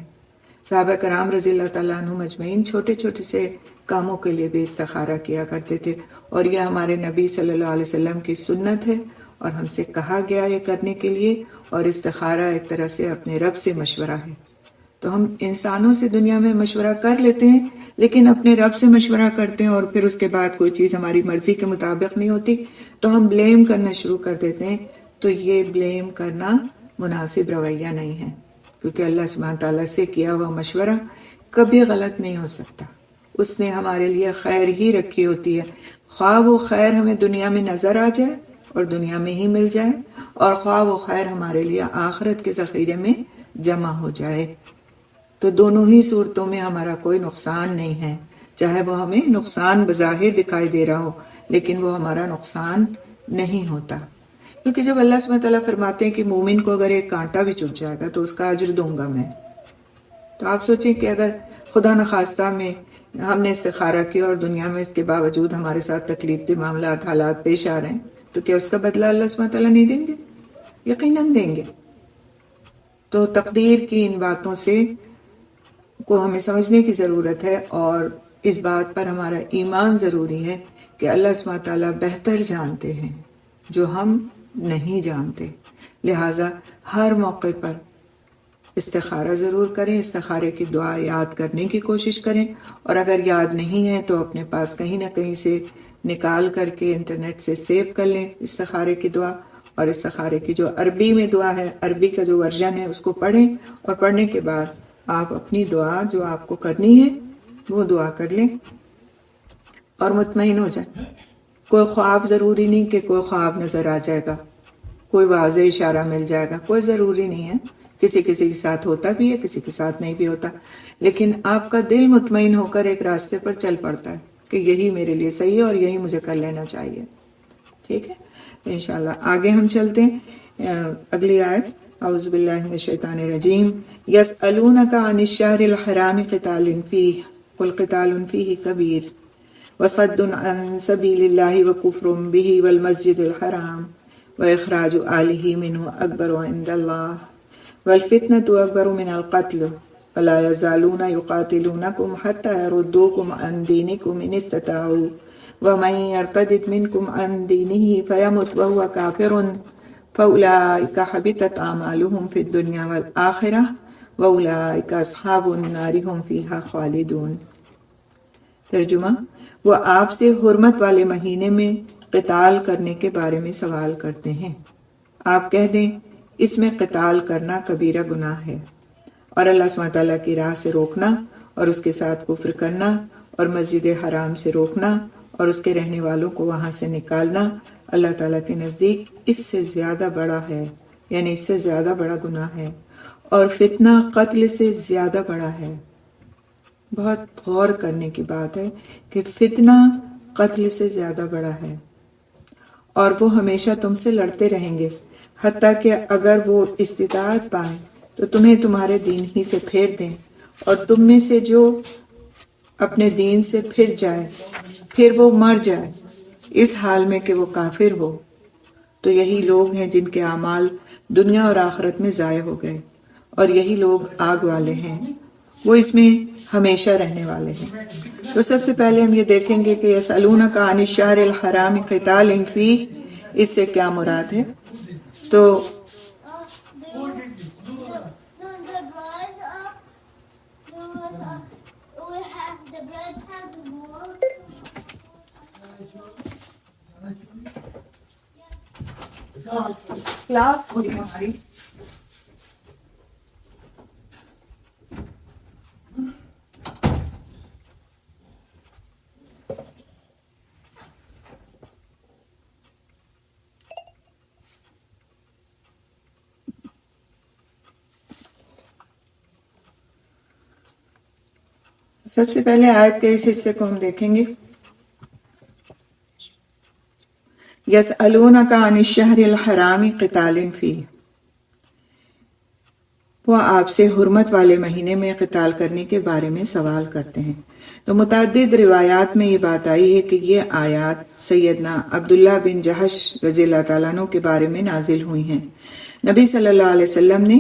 صحابہ کرام رضی اللہ تعالیٰ عنہ مجمعین چھوٹے چھوٹے سے کاموں کے لیے بھی استخارہ کیا کرتے تھے، اور یہ ہمارے نبی صلی اللہ علیہ وسلم کی سنت ہے اور ہم سے کہا گیا یہ کرنے کے لیے. اور استخارہ ایک طرح سے اپنے رب سے مشورہ ہے. تو ہم انسانوں سے دنیا میں مشورہ کر لیتے ہیں لیکن اپنے رب سے مشورہ کرتے ہیں اور پھر اس کے بعد کوئی چیز ہماری مرضی کے مطابق نہیں ہوتی تو ہم بلیم کرنا شروع کر دیتے ہیں. تو یہ بلیم کرنا مناسب رویہ نہیں ہے، کیونکہ اللہ سبحانہ تعالیٰ سے کیا ہوا مشورہ کبھی غلط نہیں ہو سکتا. اس نے ہمارے لیے خیر ہی رکھی ہوتی ہے، خواہ وہ خیر ہمیں دنیا میں نظر آ جائے اور دنیا میں ہی مل جائے، اور خواہ وہ خیر ہمارے لیے آخرت کے ذخیرے میں جمع ہو جائے. تو دونوں ہی صورتوں میں ہمارا کوئی نقصان نہیں ہے، چاہے وہ ہمیں نقصان بظاہر دکھائی دے رہا ہو لیکن وہ ہمارا نقصان نہیں ہوتا. کیونکہ جب اللہ سبحانہ تعالیٰ فرماتے ہیں کہ مومن کو اگر ایک کانٹا بھی چبھ جائے گا تو اس کا اجر دوں گا میں، تو آپ سوچیں کہ اگر خدا نخواستہ میں ہم نے استخارہ کیا اور دنیا میں اس کے باوجود ہمارے ساتھ تکلیف دہ معاملات حالات پیش آ رہے ہیں تو کیا اس کا بدلہ اللہ سبحانہ تعالیٰ نہیں دیں گے؟ یقیناً دیں گے. تو تقدیر کی ان باتوں سے کو ہمیں سمجھنے کی ضرورت ہے، اور اس بات پر ہمارا ایمان ضروری ہے کہ اللہ سبحانہ تعالیٰ بہتر جانتے ہیں جو ہم نہیں جانتے. لہٰذا ہر موقع پر استخارہ ضرور کریں، استخارے کی دعا یاد کرنے کی کوشش کریں، اور اگر یاد نہیں ہے تو اپنے پاس کہیں نہ کہیں سے نکال کر کے انٹرنیٹ سے سیو کر لیں استخارے کی دعا. اور استخارے کی جو عربی میں دعا ہے، عربی کا جو ورژن ہے اس کو پڑھیں، اور پڑھنے کے بعد آپ اپنی دعا جو آپ کو کرنی ہے وہ دعا کر لیں اور مطمئن ہو جائیں. کوئی خواب ضروری نہیں کہ کوئی خواب نظر آ جائے گا، کوئی واضح اشارہ مل جائے گا، کوئی ضروری نہیں ہے. کسی کسی کے ساتھ ہوتا بھی ہے، کسی کے ساتھ نہیں بھی ہوتا، لیکن آپ کا دل مطمئن ہو کر ایک راستے پر چل پڑتا ہے کہ یہی میرے لیے صحیح ہے اور یہی مجھے کر لینا چاہیے. ٹھیک ہے، انشاءاللہ آگے ہم چلتے ہیں. اگلی آیت، اعوذ باللہ من الشیطان الرجیم. یسألونک عن الشہر الحرام قتال فیہ قل قتال فیہ کبیر وصد عن سبیل اللہ وکفر بہ والمسجد الحرام واخراج آلہ منہ اکبر عند اللہ والفتنة اکبر من القتل ولا یزالون یقاتلونکم حتی یردوکم عن دینکم ان استطاعوا ومن يرتد منكم عن دينه فيمت وهو كافر فأولئك حبطت أعمالهم في الدنيا والآخرة وأولئك أصحاب النار هم فيها خالدون. ترجمہ، وہ آپ سے حرمت والے مہینے میں قتال کرنے کے بارے میں سوال کرتے ہیں. آپ کہہ دیں اس میں قتال کرنا کبیرہ گناہ ہے، اور اللہ سبحانہ تعالیٰ کی راہ سے روکنا اور اس کے ساتھ کفر کرنا اور مسجد حرام سے روکنا اور اس کے رہنے والوں کو وہاں سے نکالنا اللہ تعالیٰ کے نزدیک اس سے زیادہ بڑا ہے، یعنی اس سے زیادہ بڑا گناہ ہے، اور فتنہ قتل سے زیادہ بڑا ہے. بہت غور کرنے کی بات ہے کہ فتنہ قتل سے زیادہ بڑا ہے، اور وہ ہمیشہ تم سے لڑتے رہیں گے حتیٰ کہ اگر وہ استطاعت پائیں تو تمہیں تمہارے دین ہی سے پھیر دیں، اور تم میں سے جو اپنے دین سے پھر جائے پھر وہ مر جائے اس حال میں کہ وہ کافر ہو، تو یہی لوگ ہیں جن کے اعمال دنیا اور آخرت میں ضائع ہو گئے، اور یہی لوگ آگ والے ہیں، وہ اس میں ہمیشہ رہنے والے ہیں. تو سب سے پہلے ہم یہ دیکھیں گے کہ یسألونک عن الشہر الحرام قتال فیہ، اس سے کیا مراد ہے. تو کلاس ہوئی ہماری. سب سے پہلے آیت کے اس حصے کو ہم دیکھیں گے. یسألونک عن الشہر الحرام قتال فیہ، وہ آپ سے حرمت والے مہینے میں قتال کرنے کے بارے میں سوال کرتے ہیں. تو متعدد روایات میں یہ بات آئی ہے کہ یہ آیات سیدنا عبداللہ بن جہش رضی اللہ تعالیٰ عنہ کے بارے میں نازل ہوئی ہیں. نبی صلی اللہ علیہ وسلم نے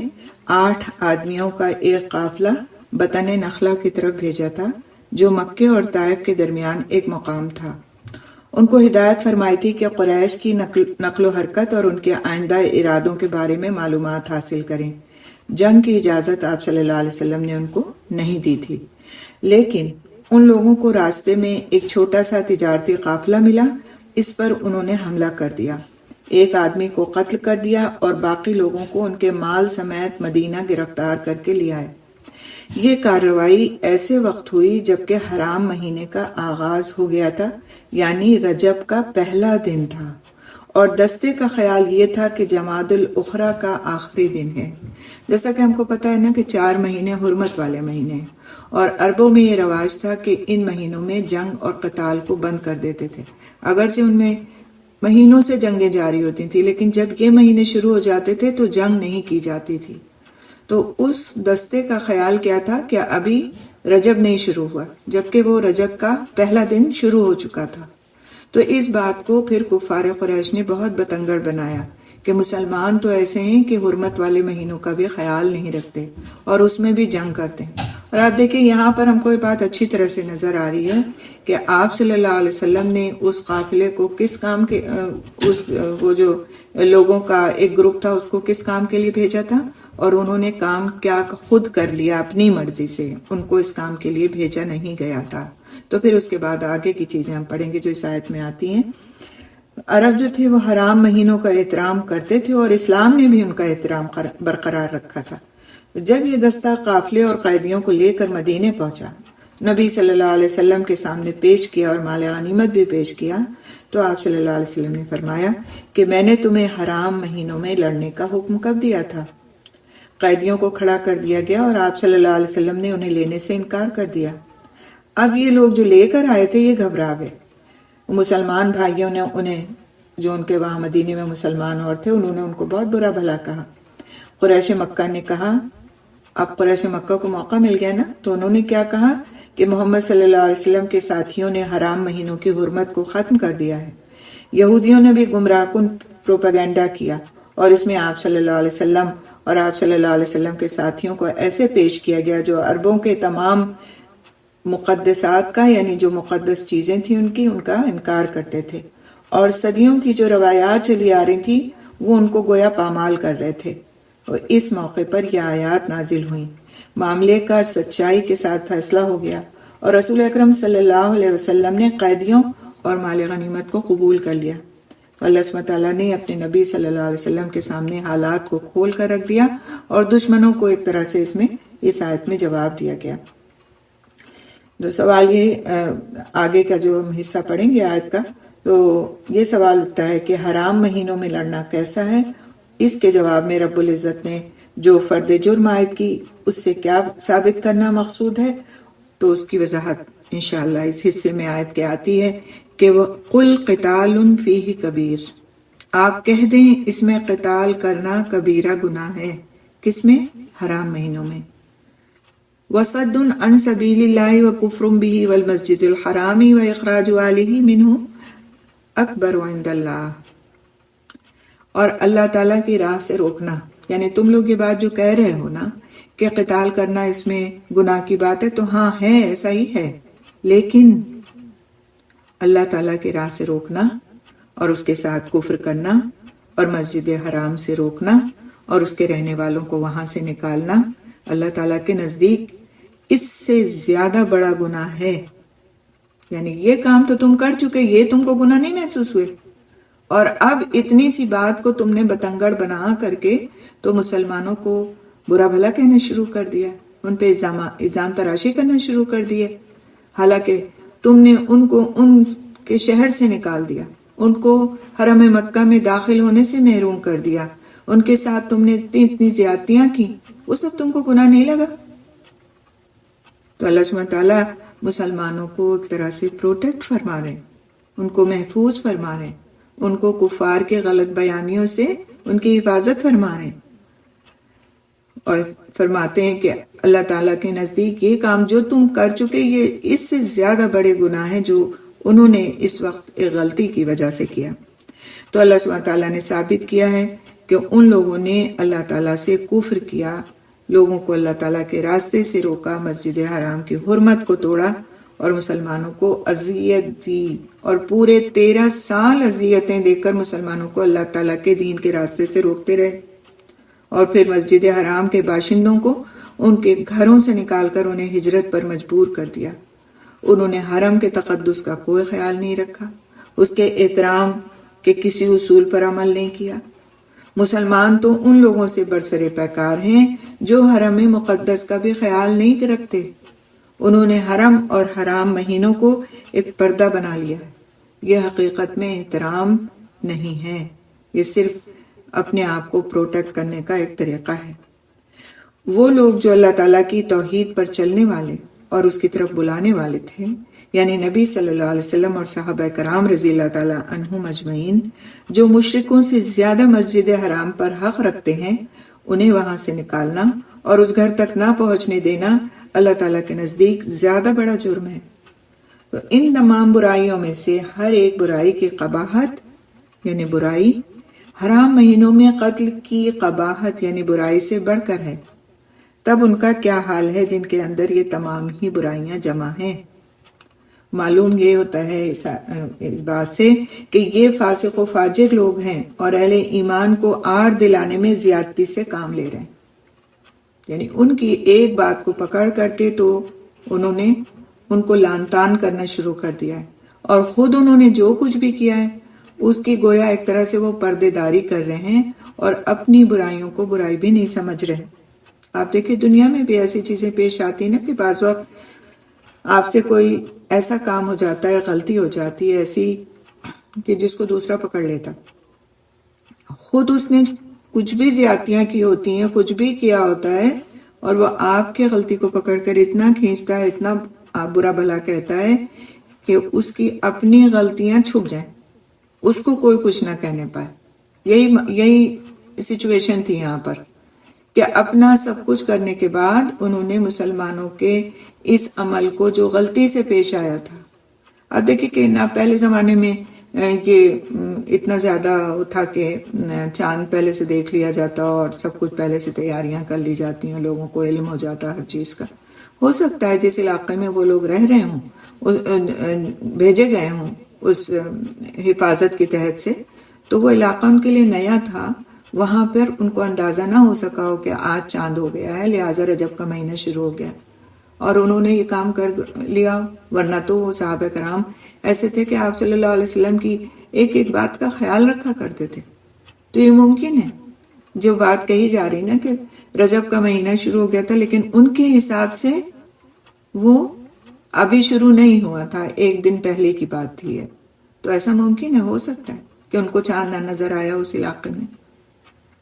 8 آدمیوں کا ایک قافلہ بطن نخلہ کی طرف بھیجا تھا جو مکے اور طائف کے درمیان ایک مقام تھا. ان کو ہدایت فرمائی تھی کہ قریش کی نقل و حرکت اور ان کے آئندہ ارادوں کے بارے میں معلومات حاصل کریں. جنگ کی اجازت آپ صلی اللہ علیہ وسلم نے ان کو نہیں دی تھی، لیکن ان لوگوں کو راستے میں ایک چھوٹا سا تجارتی قافلہ ملا. اس پر انہوں نے حملہ کر دیا، ایک آدمی کو قتل کر دیا اور باقی لوگوں کو ان کے مال سمیت مدینہ گرفتار کر کے لے آئے. یہ کارروائی ایسے وقت ہوئی جبکہ حرام مہینے کا آغاز ہو گیا تھا، یعنی رجب کا پہلا دن تھا، اور دستے کا خیال یہ تھا کہ جمادی الاخری کا آخری دن ہے. جیسا کہ ہم کو پتا ہے نا کہ 4 مہینے حرمت والے مہینے ہیں، اور عربوں میں یہ رواج تھا کہ ان مہینوں میں جنگ اور قتال کو بند کر دیتے تھے. اگرچہ ان میں مہینوں سے جنگیں جاری ہوتی تھیں، لیکن جب یہ مہینے شروع ہو جاتے تھے تو جنگ نہیں کی جاتی تھی. تو اس دستے کا خیال کیا تھا کہ ابھی رجب نہیں شروع ہوا، جبکہ وہ رجب کا پہلا دن شروع ہو چکا تھا. تو اس بات کو پھر کفار قریش نے بہت بتنگڑ بنایا کہ مسلمان تو ایسے ہیں کہ حرمت والے مہینوں کا بھی خیال نہیں رکھتے اور اس میں بھی جنگ کرتے ہیں. اور آپ دیکھیں یہاں پر ہم کو یہ بات اچھی طرح سے نظر آ رہی ہے کہ آپ صلی اللہ علیہ وسلم نے اس قافلے کو کس کام کے وہ جو لوگوں کا ایک گروپ تھا اس کو کس کام کے لیے بھیجا تھا، اور انہوں نے کام کیا خود کر لیا اپنی مرضی سے، ان کو اس کام کے لیے بھیجا نہیں گیا تھا. تو پھر اس کے بعد آگے کی چیزیں ہم پڑھیں گے جو اس آیت میں آتی ہیں. عرب جو تھے وہ حرام مہینوں کا احترام کرتے تھے اور اسلام نے بھی ان کا احترام برقرار رکھا تھا. جب یہ دستہ قافلے اور قیدیوں کو لے کر مدینے پہنچا، نبی صلی اللہ علیہ وسلم کے سامنے پیش کیا اور مال غنیمت بھی پیش کیا، تو آپ صلی اللہ علیہ وسلم نے فرمایا کہ میں نے تمہیں حرام مہینوں میں لڑنے کا حکم کب دیا تھا؟ قیدیوں کو کھڑا کر دیا گیا اور آپ صلی اللہ علیہ وسلم نے انہیں لینے سے انکار کر دیا. اب یہ لوگ جو لے کر آئے تھے یہ گھبرا گئے. مسلمان بھائیوں نے انہیں، جو ان کے وہاں مدینے میں مسلمان اور تھے، انہوں نے ان کو بہت برا بھلا کہا. قریش مکہ نے کہا، اب قریش مکہ کو موقع مل گیا نا، تو انہوں نے کیا کہا کہ محمد صلی اللہ علیہ وسلم کے ساتھیوں نے حرام مہینوں کی حرمت کو ختم کر دیا ہے. یہودیوں نے بھی گمراہ کن پروپیگنڈا کیا اور اس میں آپ صلی اللہ علیہ وسلم اور آپ صلی اللہ علیہ وسلم کے ساتھیوں کو ایسے پیش کیا گیا جو عربوں کے تمام مقدسات کا، یعنی جو مقدس چیزیں تھیں ان کا انکار کرتے تھے، اور صدیوں کی جو روایات چلی آ رہی تھی وہ ان کو گویا پامال کر رہے تھے. اور اس موقع پر یہ آیات نازل ہوئیں. معاملے کا سچائی کے ساتھ فیصلہ ہو گیا اور رسول اکرم صلی اللہ علیہ وسلم نے قیدیوں اور مال غنیمت کو قبول کر لیا. تو اللہ سبحانہ تعالیٰ نے اپنے نبی صلی اللہ علیہ وسلم کے سامنے حالات کو کھول کر رکھ دیا اور دشمنوں کو ایک طرح سے اس آیت میں جواب دیا گیا. تو سوال یہ آگے کا جو ہم حصہ پڑھیں گے آیت کا، تو یہ سوال اٹھتا ہے کہ حرام مہینوں میں لڑنا کیسا ہے. اس کے جواب میں رب العزت نے جو فرد جرم عائد کی اس سے کیا ثابت کرنا مقصود ہے، تو اس کی وضاحت انشاءاللہ اس حصے میں آیت کے آتی ہے کہ وہ قل قتال فیہ کبیر، آپ کہہ دیں اس میں قتال کرنا کبیرہ گناہ ہے. کس میں؟ حرام مہینوں میں. وصد عن سبیل اللہ وکفر بہ والمسجد الحرام واخراج اہلہ منہ اکبر عند اللہ، اور اللہ تعالیٰ کی راہ سے روکنا. یعنی تم لوگ یہ بات جو کہہ رہے ہو نا کہ قتال کرنا اس میں گناہ کی بات ہے، تو ہاں ہے، ایسا ہی ہے، لیکن اللہ تعالیٰ کی راہ سے روکنا اور اس کے ساتھ کفر کرنا اور مسجد حرام سے روکنا اور اس کے رہنے والوں کو وہاں سے نکالنا اللہ تعالیٰ کے نزدیک اس سے زیادہ بڑا گناہ ہے. یعنی یہ کام تو تم کر چکے، یہ تم کو گناہ نہیں محسوس ہوئے، اور اب اتنی سی بات کو تم نے بتنگڑ بنا کر کے تو مسلمانوں کو برا بھلا کہنا شروع کر دیا، ان پہ الزام تراشی کرنا شروع کر دیے، حالانکہ تم نے ان کو ان کے شہر سے نکال دیا، ان کو حرم مکہ میں داخل ہونے سے محروم کر دیا، ان کے ساتھ تم نے اتنی زیادتیاں کی، اس وقت تم کو گناہ نہیں لگا؟ تو اللہ سبحانہ تعالیٰ مسلمانوں کو ایک طرح سے پروٹیکٹ فرما رہے ہیں، ان کو محفوظ فرما رہے ہیں، ان کو کفار کے غلط بیانیوں سے ان کی حفاظت فرما رہے ہیں، اور فرماتے ہیں کہ اللہ تعالیٰ کے نزدیک یہ کام جو تم کر چکے یہ اس سے زیادہ بڑے گناہ ہیں جو انہوں نے اس وقت ایک غلطی کی وجہ سے کیا۔ تو اللہ سبحانہ تعالیٰ نے ثابت کیا ہے کہ ان لوگوں نے اللہ تعالیٰ سے کفر کیا، لوگوں کو اللہ تعالیٰ کے راستے سے روکا، مسجد حرام کی حرمت کو توڑا اور مسلمانوں کو اذیت دی، اور پورے 13 سال اذیتیں دے کر مسلمانوں کو اللہ تعالیٰ کے دین کے راستے سے روکتے رہے، اور پھر مسجد حرام کے باشندوں کو ان کے گھروں سے نکال کر انہیں ہجرت پر مجبور کر دیا۔ انہوں نے حرم کے تقدس کا کوئی خیال نہیں رکھا، اس کے احترام کے کسی اصول پر عمل نہیں کیا۔ مسلمان تو ان لوگوں سے برسر پیکار ہیں جو حرم مقدس کا بھی خیال نہیں رکھتے۔ انہوں نے حرم اور حرام مہینوں کو ایک پردہ بنا لیا۔ یہ حقیقت میں احترام نہیں ہے، یہ صرف اپنے آپ کو پروٹیکٹ کرنے کا ایک طریقہ ہے۔ وہ لوگ جو اللہ تعالیٰ کی توحید پر چلنے والے اور اس کی طرف بلانے والے تھے، یعنی نبی صلی اللہ علیہ وسلم اور صحابہ کرام رضی اللہ تعالیٰ عنہم اجمعین، جو مشرکوں سے زیادہ مسجد حرام پر حق رکھتے ہیں، انہیں وہاں سے نکالنا اور اس گھر تک نہ پہنچنے دینا اللہ تعالیٰ کے نزدیک زیادہ بڑا جرم ہے۔ تو ان تمام برائیوں میں سے ہر ایک برائی کی قباحت یعنی برائی حرام مہینوں میں قتل کی قباحت یعنی برائی سے بڑھ کر ہے۔ تب ان کا کیا حال ہے جن کے اندر یہ تمام ہی برائیاں جمع ہیں۔ معلوم یہ ہوتا ہے اس بات سے کہ یہ فاسق و فاجر لوگ ہیں اور اہل ایمان کو آڑ دلانے میں زیادتی سے کام لے رہے ہیں، یعنی ان کی ایک بات کو پکڑ کر کے تو انہوں نے ان کو لان تان کرنا شروع کر دیا ہے، اور خود انہوں نے جو کچھ بھی کیا ہے اس کی گویا ایک طرح سے وہ پردے داری کر رہے ہیں اور اپنی برائیوں کو برائی بھی نہیں سمجھ رہے۔ آپ دیکھیں دنیا میں بھی ایسی چیزیں پیش آتی ہیں نا کہ بعض وقت آپ سے کوئی ایسا کام ہو جاتا ہے، غلطی ہو جاتی ہے ایسی کہ جس کو دوسرا پکڑ لیتا، خود اس نے کچھ بھی زیادتیاں کی ہوتی ہیں، کچھ بھی کیا ہوتا ہے، اور وہ آپ کی غلطی کو پکڑ کر اتنا کھینچتا ہے، اتنا برا بھلا کہتا ہے کہ اس کی اپنی غلطیاں چھپ جائیں، اس کو کوئی کچھ نہ کہنے پائے۔ یہی سچویشن تھی یہاں پر کہ اپنا سب کچھ کرنے کے بعد انہوں نے مسلمانوں کے اس عمل کو جو غلطی سے پیش آیا تھا، اب دیکھیں کہ نہ پہلے زمانے میں یہ اتنا زیادہ تھا کہ چاند پہلے سے دیکھ لیا جاتا اور سب کچھ پہلے سے تیاریاں کر لی جاتی ہیں، لوگوں کو علم ہو جاتا ہر چیز کا۔ ہو سکتا ہے جس علاقے میں وہ لوگ رہ رہے ہوں، بھیجے گئے ہوں اس حفاظت کے تحت سے، تو وہ علاقہ ان کے لیے نیا تھا، وہاں پر ان کو اندازہ نہ ہو سکا ہو کہ آج چاند ہو گیا ہے لہٰذا رجب کا مہینہ شروع ہو گیا، اور انہوں نے یہ کام کر لیا۔ ورنہ تو وہ صحابہ کرام ایسے تھے کہ آپ صلی اللہ علیہ وسلم کی ایک ایک بات کا خیال رکھا کرتے تھے۔ تو یہ ممکن ہے جو بات کہی جا رہی نا کہ رجب کا مہینہ شروع ہو گیا تھا، لیکن ان کے حساب سے وہ ابھی شروع نہیں ہوا تھا، ایک دن پہلے کی بات تھی ہے۔ تو ایسا ممکن ہے، ہو سکتا ہے کہ ان کو چاند نہ نظر آیا اس علاقے میں،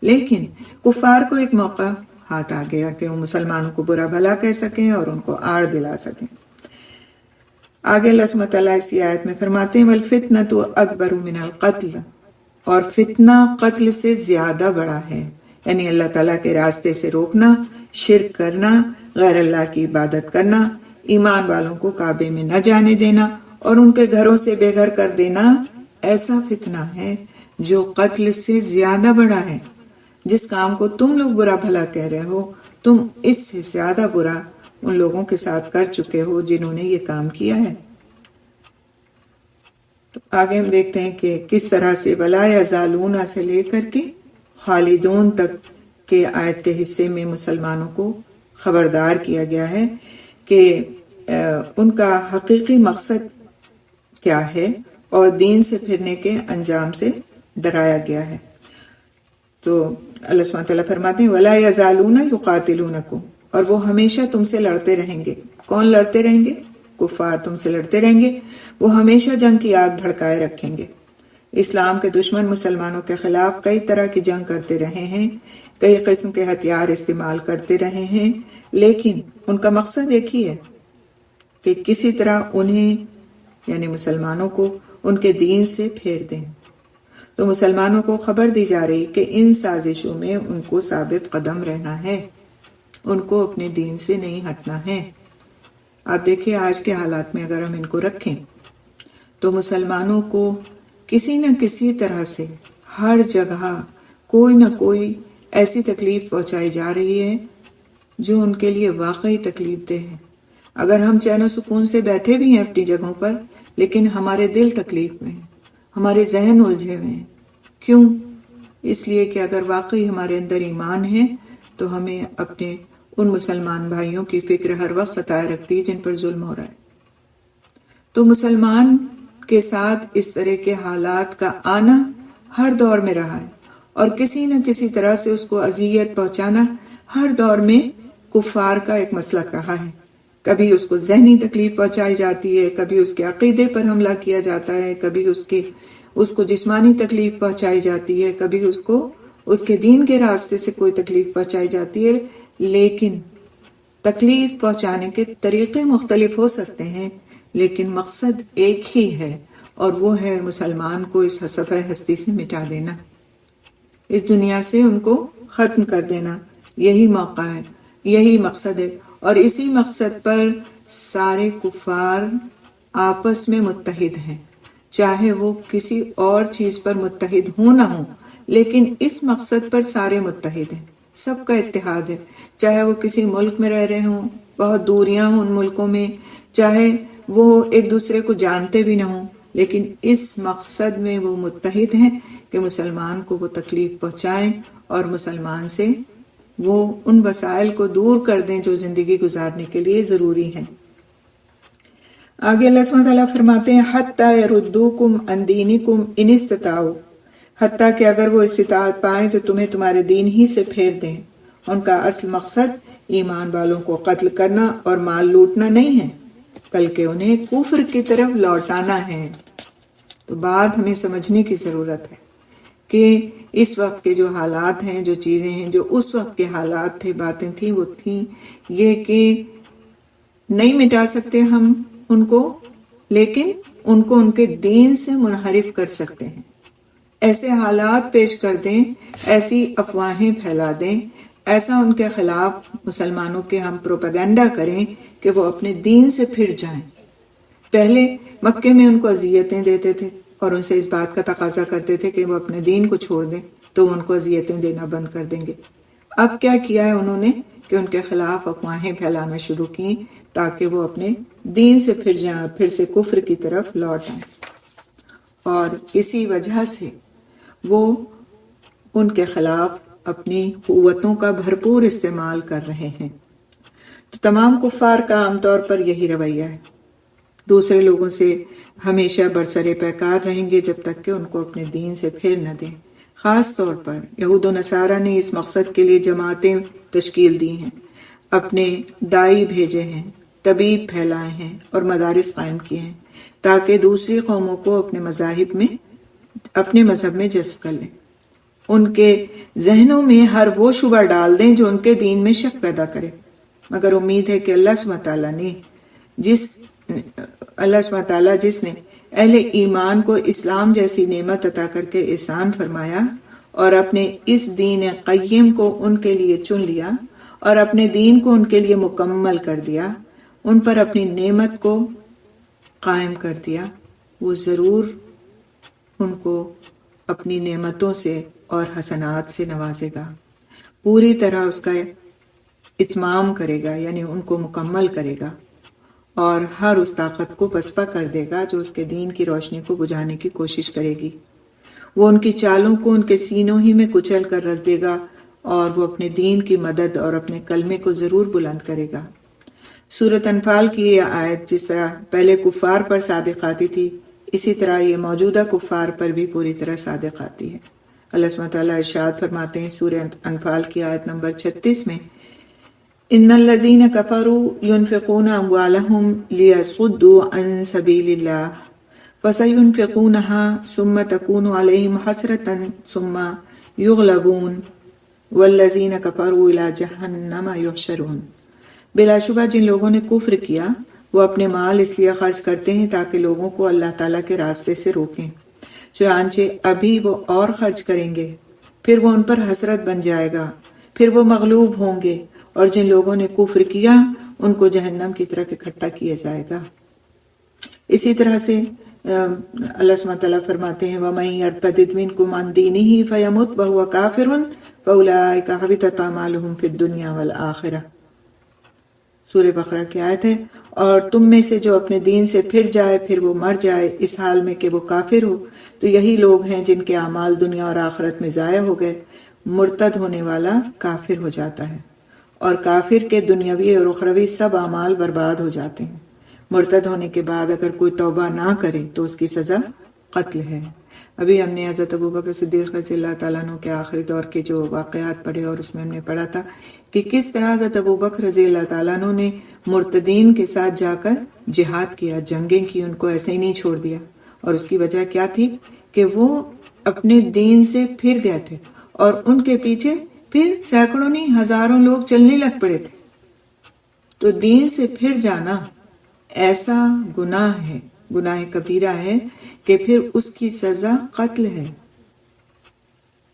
لیکن کفار کو ایک موقع ہاتھ آ گیا کہ وہ مسلمانوں کو برا بھلا کہہ سکیں اور ان کو آڑ دلا سکیں۔ آگے اللہ سبحانہ تعالیٰ اسی آیت میں فرماتے ہیں وَالْفِتْنَةُ أَكْبَرُ مِنَ الْقَتْلِ، اور فتنہ قتل سے زیادہ بڑا ہے، یعنی اللہ تعالیٰ کے راستے سے روکنا، شرک کرنا، غیر اللہ کی عبادت کرنا، ایمان والوں کو کعبے میں نہ جانے دینا اور ان کے گھروں سے بے گھر کر دینا، ایسا فتنہ ہے جو قتل سے زیادہ بڑا ہے۔ جس کام کو تم لوگ برا بھلا کہہ رہے ہو، تم اس سے زیادہ برا ان لوگوں کے ساتھ کر چکے ہو جنہوں نے یہ کام کیا ہے۔ تو آگے ہم دیکھتے ہیں کہ کس طرح سے وَلَا يَزَالُونَ سے لے کر کے خالدون تک کے آیت کے حصے میں مسلمانوں کو خبردار کیا گیا ہے کہ ان کا حقیقی مقصد کیا ہے اور دین سے پھرنے کے انجام سے ڈرایا گیا ہے۔ تو اللہ سبحانہ تعالیٰ فرماتے ہیں وَلَا يَزَالُونَ يُقَاتِلُونَكُمْ، اور وہ ہمیشہ تم سے لڑتے رہیں گے۔ کون لڑتے رہیں گے؟ کفار تم سے لڑتے رہیں گے، وہ ہمیشہ جنگ کی آگ بھڑکائے رکھیں گے۔ اسلام کے دشمن مسلمانوں کے خلاف کئی طرح کی جنگ کرتے رہے ہیں، کئی قسم کے ہتھیار استعمال کرتے رہے ہیں، لیکن ان کا مقصد ایک ہی ہے کہ کسی طرح انہیں یعنی مسلمانوں کو ان کے دین سے پھیر دیں۔ تو مسلمانوں کو خبر دی جا رہی کہ ان سازشوں میں ان کو ثابت قدم رہنا ہے، ان کو اپنے دین سے نہیں ہٹنا ہے۔ آپ دیکھیں آج کے حالات میں اگر ہم ان کو رکھیں تو مسلمانوں کو کسی نہ کسی طرح سے ہر جگہ کوئی نہ کوئی ایسی تکلیف پہنچائی جا رہی ہے جو ان کے لیے واقعی تکلیف دہ ہے۔ اگر ہم چین و سکون سے بیٹھے بھی ہیں اپنی جگہوں پر، لیکن ہمارے دل تکلیف میں ہیں، ہمارے ذہن الجھے ہوئے ہیں۔ کیوں؟ اس لیے کہ اگر واقعی ہمارے اندر ایمان ہے تو ہمیں اپنے ان مسلمان بھائیوں کی فکر ہر وقت ستائے رکھتی ہے جن پر ظلم ہو رہا ہے۔ تو مسلمان کے ساتھ اس طرح کے حالات کا آنا ہر دور میں رہا ہے، اور کسی نہ کسی طرح سے اس کو اذیت پہنچانا ہر دور میں کفار کا ایک مسلک رہا ہے۔ کبھی اس کو ذہنی تکلیف پہنچائی جاتی ہے، کبھی اس کے عقیدے پر حملہ کیا جاتا ہے، کبھی اس کو جسمانی تکلیف پہنچائی جاتی ہے، کبھی اس کے دین کے راستے سے کوئی تکلیف پہنچائی جاتی ہے۔ لیکن تکلیف پہنچانے کے طریقے مختلف ہو سکتے ہیں، لیکن مقصد ایک ہی ہے، اور وہ ہے مسلمان کو اس صفحہ ہستی سے مٹا دینا، اس دنیا سے ان کو ختم کر دینا۔ یہی موقع ہے، یہی مقصد ہے، اور اسی مقصد پر سارے کفار آپس میں متحد ہیں، چاہے وہ کسی اور چیز پر متحد ہوں نہ ہوں، لیکن اس مقصد پر سارے متحد ہیں، سب کا اتحاد ہے۔ چاہے وہ کسی ملک میں رہ رہے ہوں، بہت دوریاں ہوں ان ملکوں میں، چاہے وہ ایک دوسرے کو جانتے بھی نہ ہوں، لیکن اس مقصد میں وہ متحد ہیں کہ مسلمان کو وہ تکلیف پہنچائیں اور مسلمان سے وہ ان وسائل کو دور کر دیں جو زندگی گزارنے کے لیے ضروری ہیں۔ آگے اللہ سبحانہ تعالیٰ فرماتے ہیں حَتَّى يَرُدُّوكُمْ عَنْ دِينِكُمْ إِنِ اسْتَطَاعُوا، حتیٰ کہ اگر وہ استطاعت پائیں تو تمہیں تمہارے دین ہی سے پھیر دیں۔ ان کا اصل مقصد ایمان والوں کو قتل کرنا اور مال لوٹنا نہیں ہے، بلکہ انہیں کفر کی طرف لوٹانا ہے۔ تو بات ہمیں سمجھنے کی ضرورت ہے کہ اس وقت کے جو حالات ہیں، جو چیزیں ہیں، جو اس وقت کے حالات تھے، باتیں تھیں، وہ تھیں یہ کہ نہیں مٹا سکتے ہم ان کو، لیکن ان کو ان کے دین سے منحرف کر سکتے ہیں۔ ایسے حالات پیش کر دیں، ایسی افواہیں پھیلا دیں، ایسا ان کے خلاف مسلمانوں کے ہم پروپیگنڈا کریں کہ وہ اپنے دین سے پھر جائیں۔ پہلے مکے میں ان کو اذیتیں دیتے تھے اور ان سے اس بات کا تقاضا کرتے تھے کہ وہ اپنے دین کو چھوڑ دیں تو ان کو اذیتیں دینا بند کر دیں گے۔ اب کیا کیا ہے انہوں نے کہ ان کے خلاف افواہیں پھیلانا شروع کی تاکہ وہ اپنے دین سے پھر جائیں، پھر سے کفر کی طرف لوٹ آئیں، اور اسی وجہ سے وہ ان کے خلاف اپنی قوتوں کا بھرپور استعمال کر رہے ہیں۔ تو تمام کفار کا عام طور پر یہی رویہ ہے، دوسرے لوگوں سے ہمیشہ برسر پیکار رہیں گے جب تک کہ ان کو اپنے دین سے پھیر نہ دیں۔ خاص طور پر یہود و نصارہ نے اس مقصد کے لیے جماعتیں تشکیل دی ہیں، اپنے دائی بھیجے ہیں، طبیب پھیلائے ہیں اور مدارس قائم کیے ہیں تاکہ دوسری قوموں کو اپنے مذہب میں جذب کر لیں، ان کے ذہنوں میں ہر وہ شبہ ڈال دیں جو ان کے دین میں شک پیدا کرے۔ مگر امید ہے کہ اللہ سبحانہ تعالیٰ جس نے اہل ایمان کو اسلام جیسی نعمت عطا کر کے احسان فرمایا اور اپنے اس دین قیم کو ان کے لیے چن لیا اور اپنے دین کو ان کے لیے مکمل کر دیا، ان پر اپنی نعمت کو قائم کر دیا، وہ ضرور ان کو اپنی نعمتوں سے اور حسنات سے نوازے گا، پوری طرح اس کا اتمام کرے گا، یعنی ان کو مکمل کرے گا، اور ہر اس طاقت کو پسپا کر دے گا جو اس کے دین کی روشنی کو بجھانے کی کوشش کرے گی۔ وہ ان کی چالوں کو ان کے سینوں ہی میں کچل کر رکھ دے گا اور وہ اپنے دین کی مدد اور اپنے کلمے کو ضرور بلند کرے گا۔ سورۃ انفال کی یہ آیت جس طرح پہلے کفار پر صادق آتی تھی، اسی طرح یہ موجودہ کفار پر بھی پوری طرح صادق آتی ہے۔ اللہ سبحانہ تعالیٰ ارشاد فرماتے ہیں سورہ انفال کی آیت نمبر 36 میں، ان الذین کفروا ينفقون اموالهم لیصدوا عن سبیل اللہ فسينفقونها ثم تكون عليهم حسرة ثم يغلبون والذین کفروا الى جہنم یحشرون۔ بلا شبہ جن لوگوں نے کفر کیا وہ اپنے مال اس لیے خرچ کرتے ہیں تاکہ لوگوں کو اللہ تعالیٰ کے راستے سے روکیں، چنانچہ ابھی وہ اور خرچ کریں گے، پھر وہ ان پر حسرت بن جائے گا، پھر وہ مغلوب ہوں گے، اور جن لوگوں نے کفر کیا ان کو جہنم کی طرف اکٹھا کیا جائے گا۔ اسی طرح سے اللہ سبحانہ تعالیٰ فرماتے ہیں وَمَن يَرْتَدِدْ مِنْكُمْ عَنْ دِينِهِ فَيَمُتْ وَهُوَ كَافِرٌ فَأُولَٰئِكَ حَبِطَتْ أَعْمَالُهُمْ فِي الدُّنْيَا وَالْآخِرَةِ۔ سورہ بقرہ کی آیت ہے، اور تم میں سے جو اپنے دین سے پھر جائے پھر وہ مر جائے اس حال میں کہ وہ کافر ہو، تو یہی لوگ ہیں جن کے اعمال دنیا اور آخرت میں ضائع ہو گئے۔ مرتد ہونے والا کافر ہو جاتا ہے، اور کافر کے دنیاوی اور اخروی سب اعمال برباد ہو جاتے ہیں۔ مرتد ہونے کے بعد اگر کوئی توبہ نہ کرے تو اس کی سزا قتل ہے۔ ابھی ہم نے حضرت ابوبکر صدیق رضی اللہ تعالیٰ عنہ کے آخری دور کے جو واقعات پڑھے، اور اس میں ہم نے پڑھا تھا کہ کس طرح حضرت ابوبکر رضی اللہ تعالیٰ عنہ نے مرتدین کے ساتھ جا کر جہاد کیا، جنگیں کی، ان کو ایسے ہی نہیں چھوڑ دیا۔ اور اس کی وجہ کیا تھی کہ وہ اپنے دین سے پھر گئے تھے، اور ان کے پیچھے پھر سینکڑوں نہیں ہزاروں لوگ چلنے لگ پڑے تھے۔ تو دین سے پھر جانا ایسا گناہ ہے، گناہ کبیرہ ہے کہ پھر اس کی سزا قتل ہے۔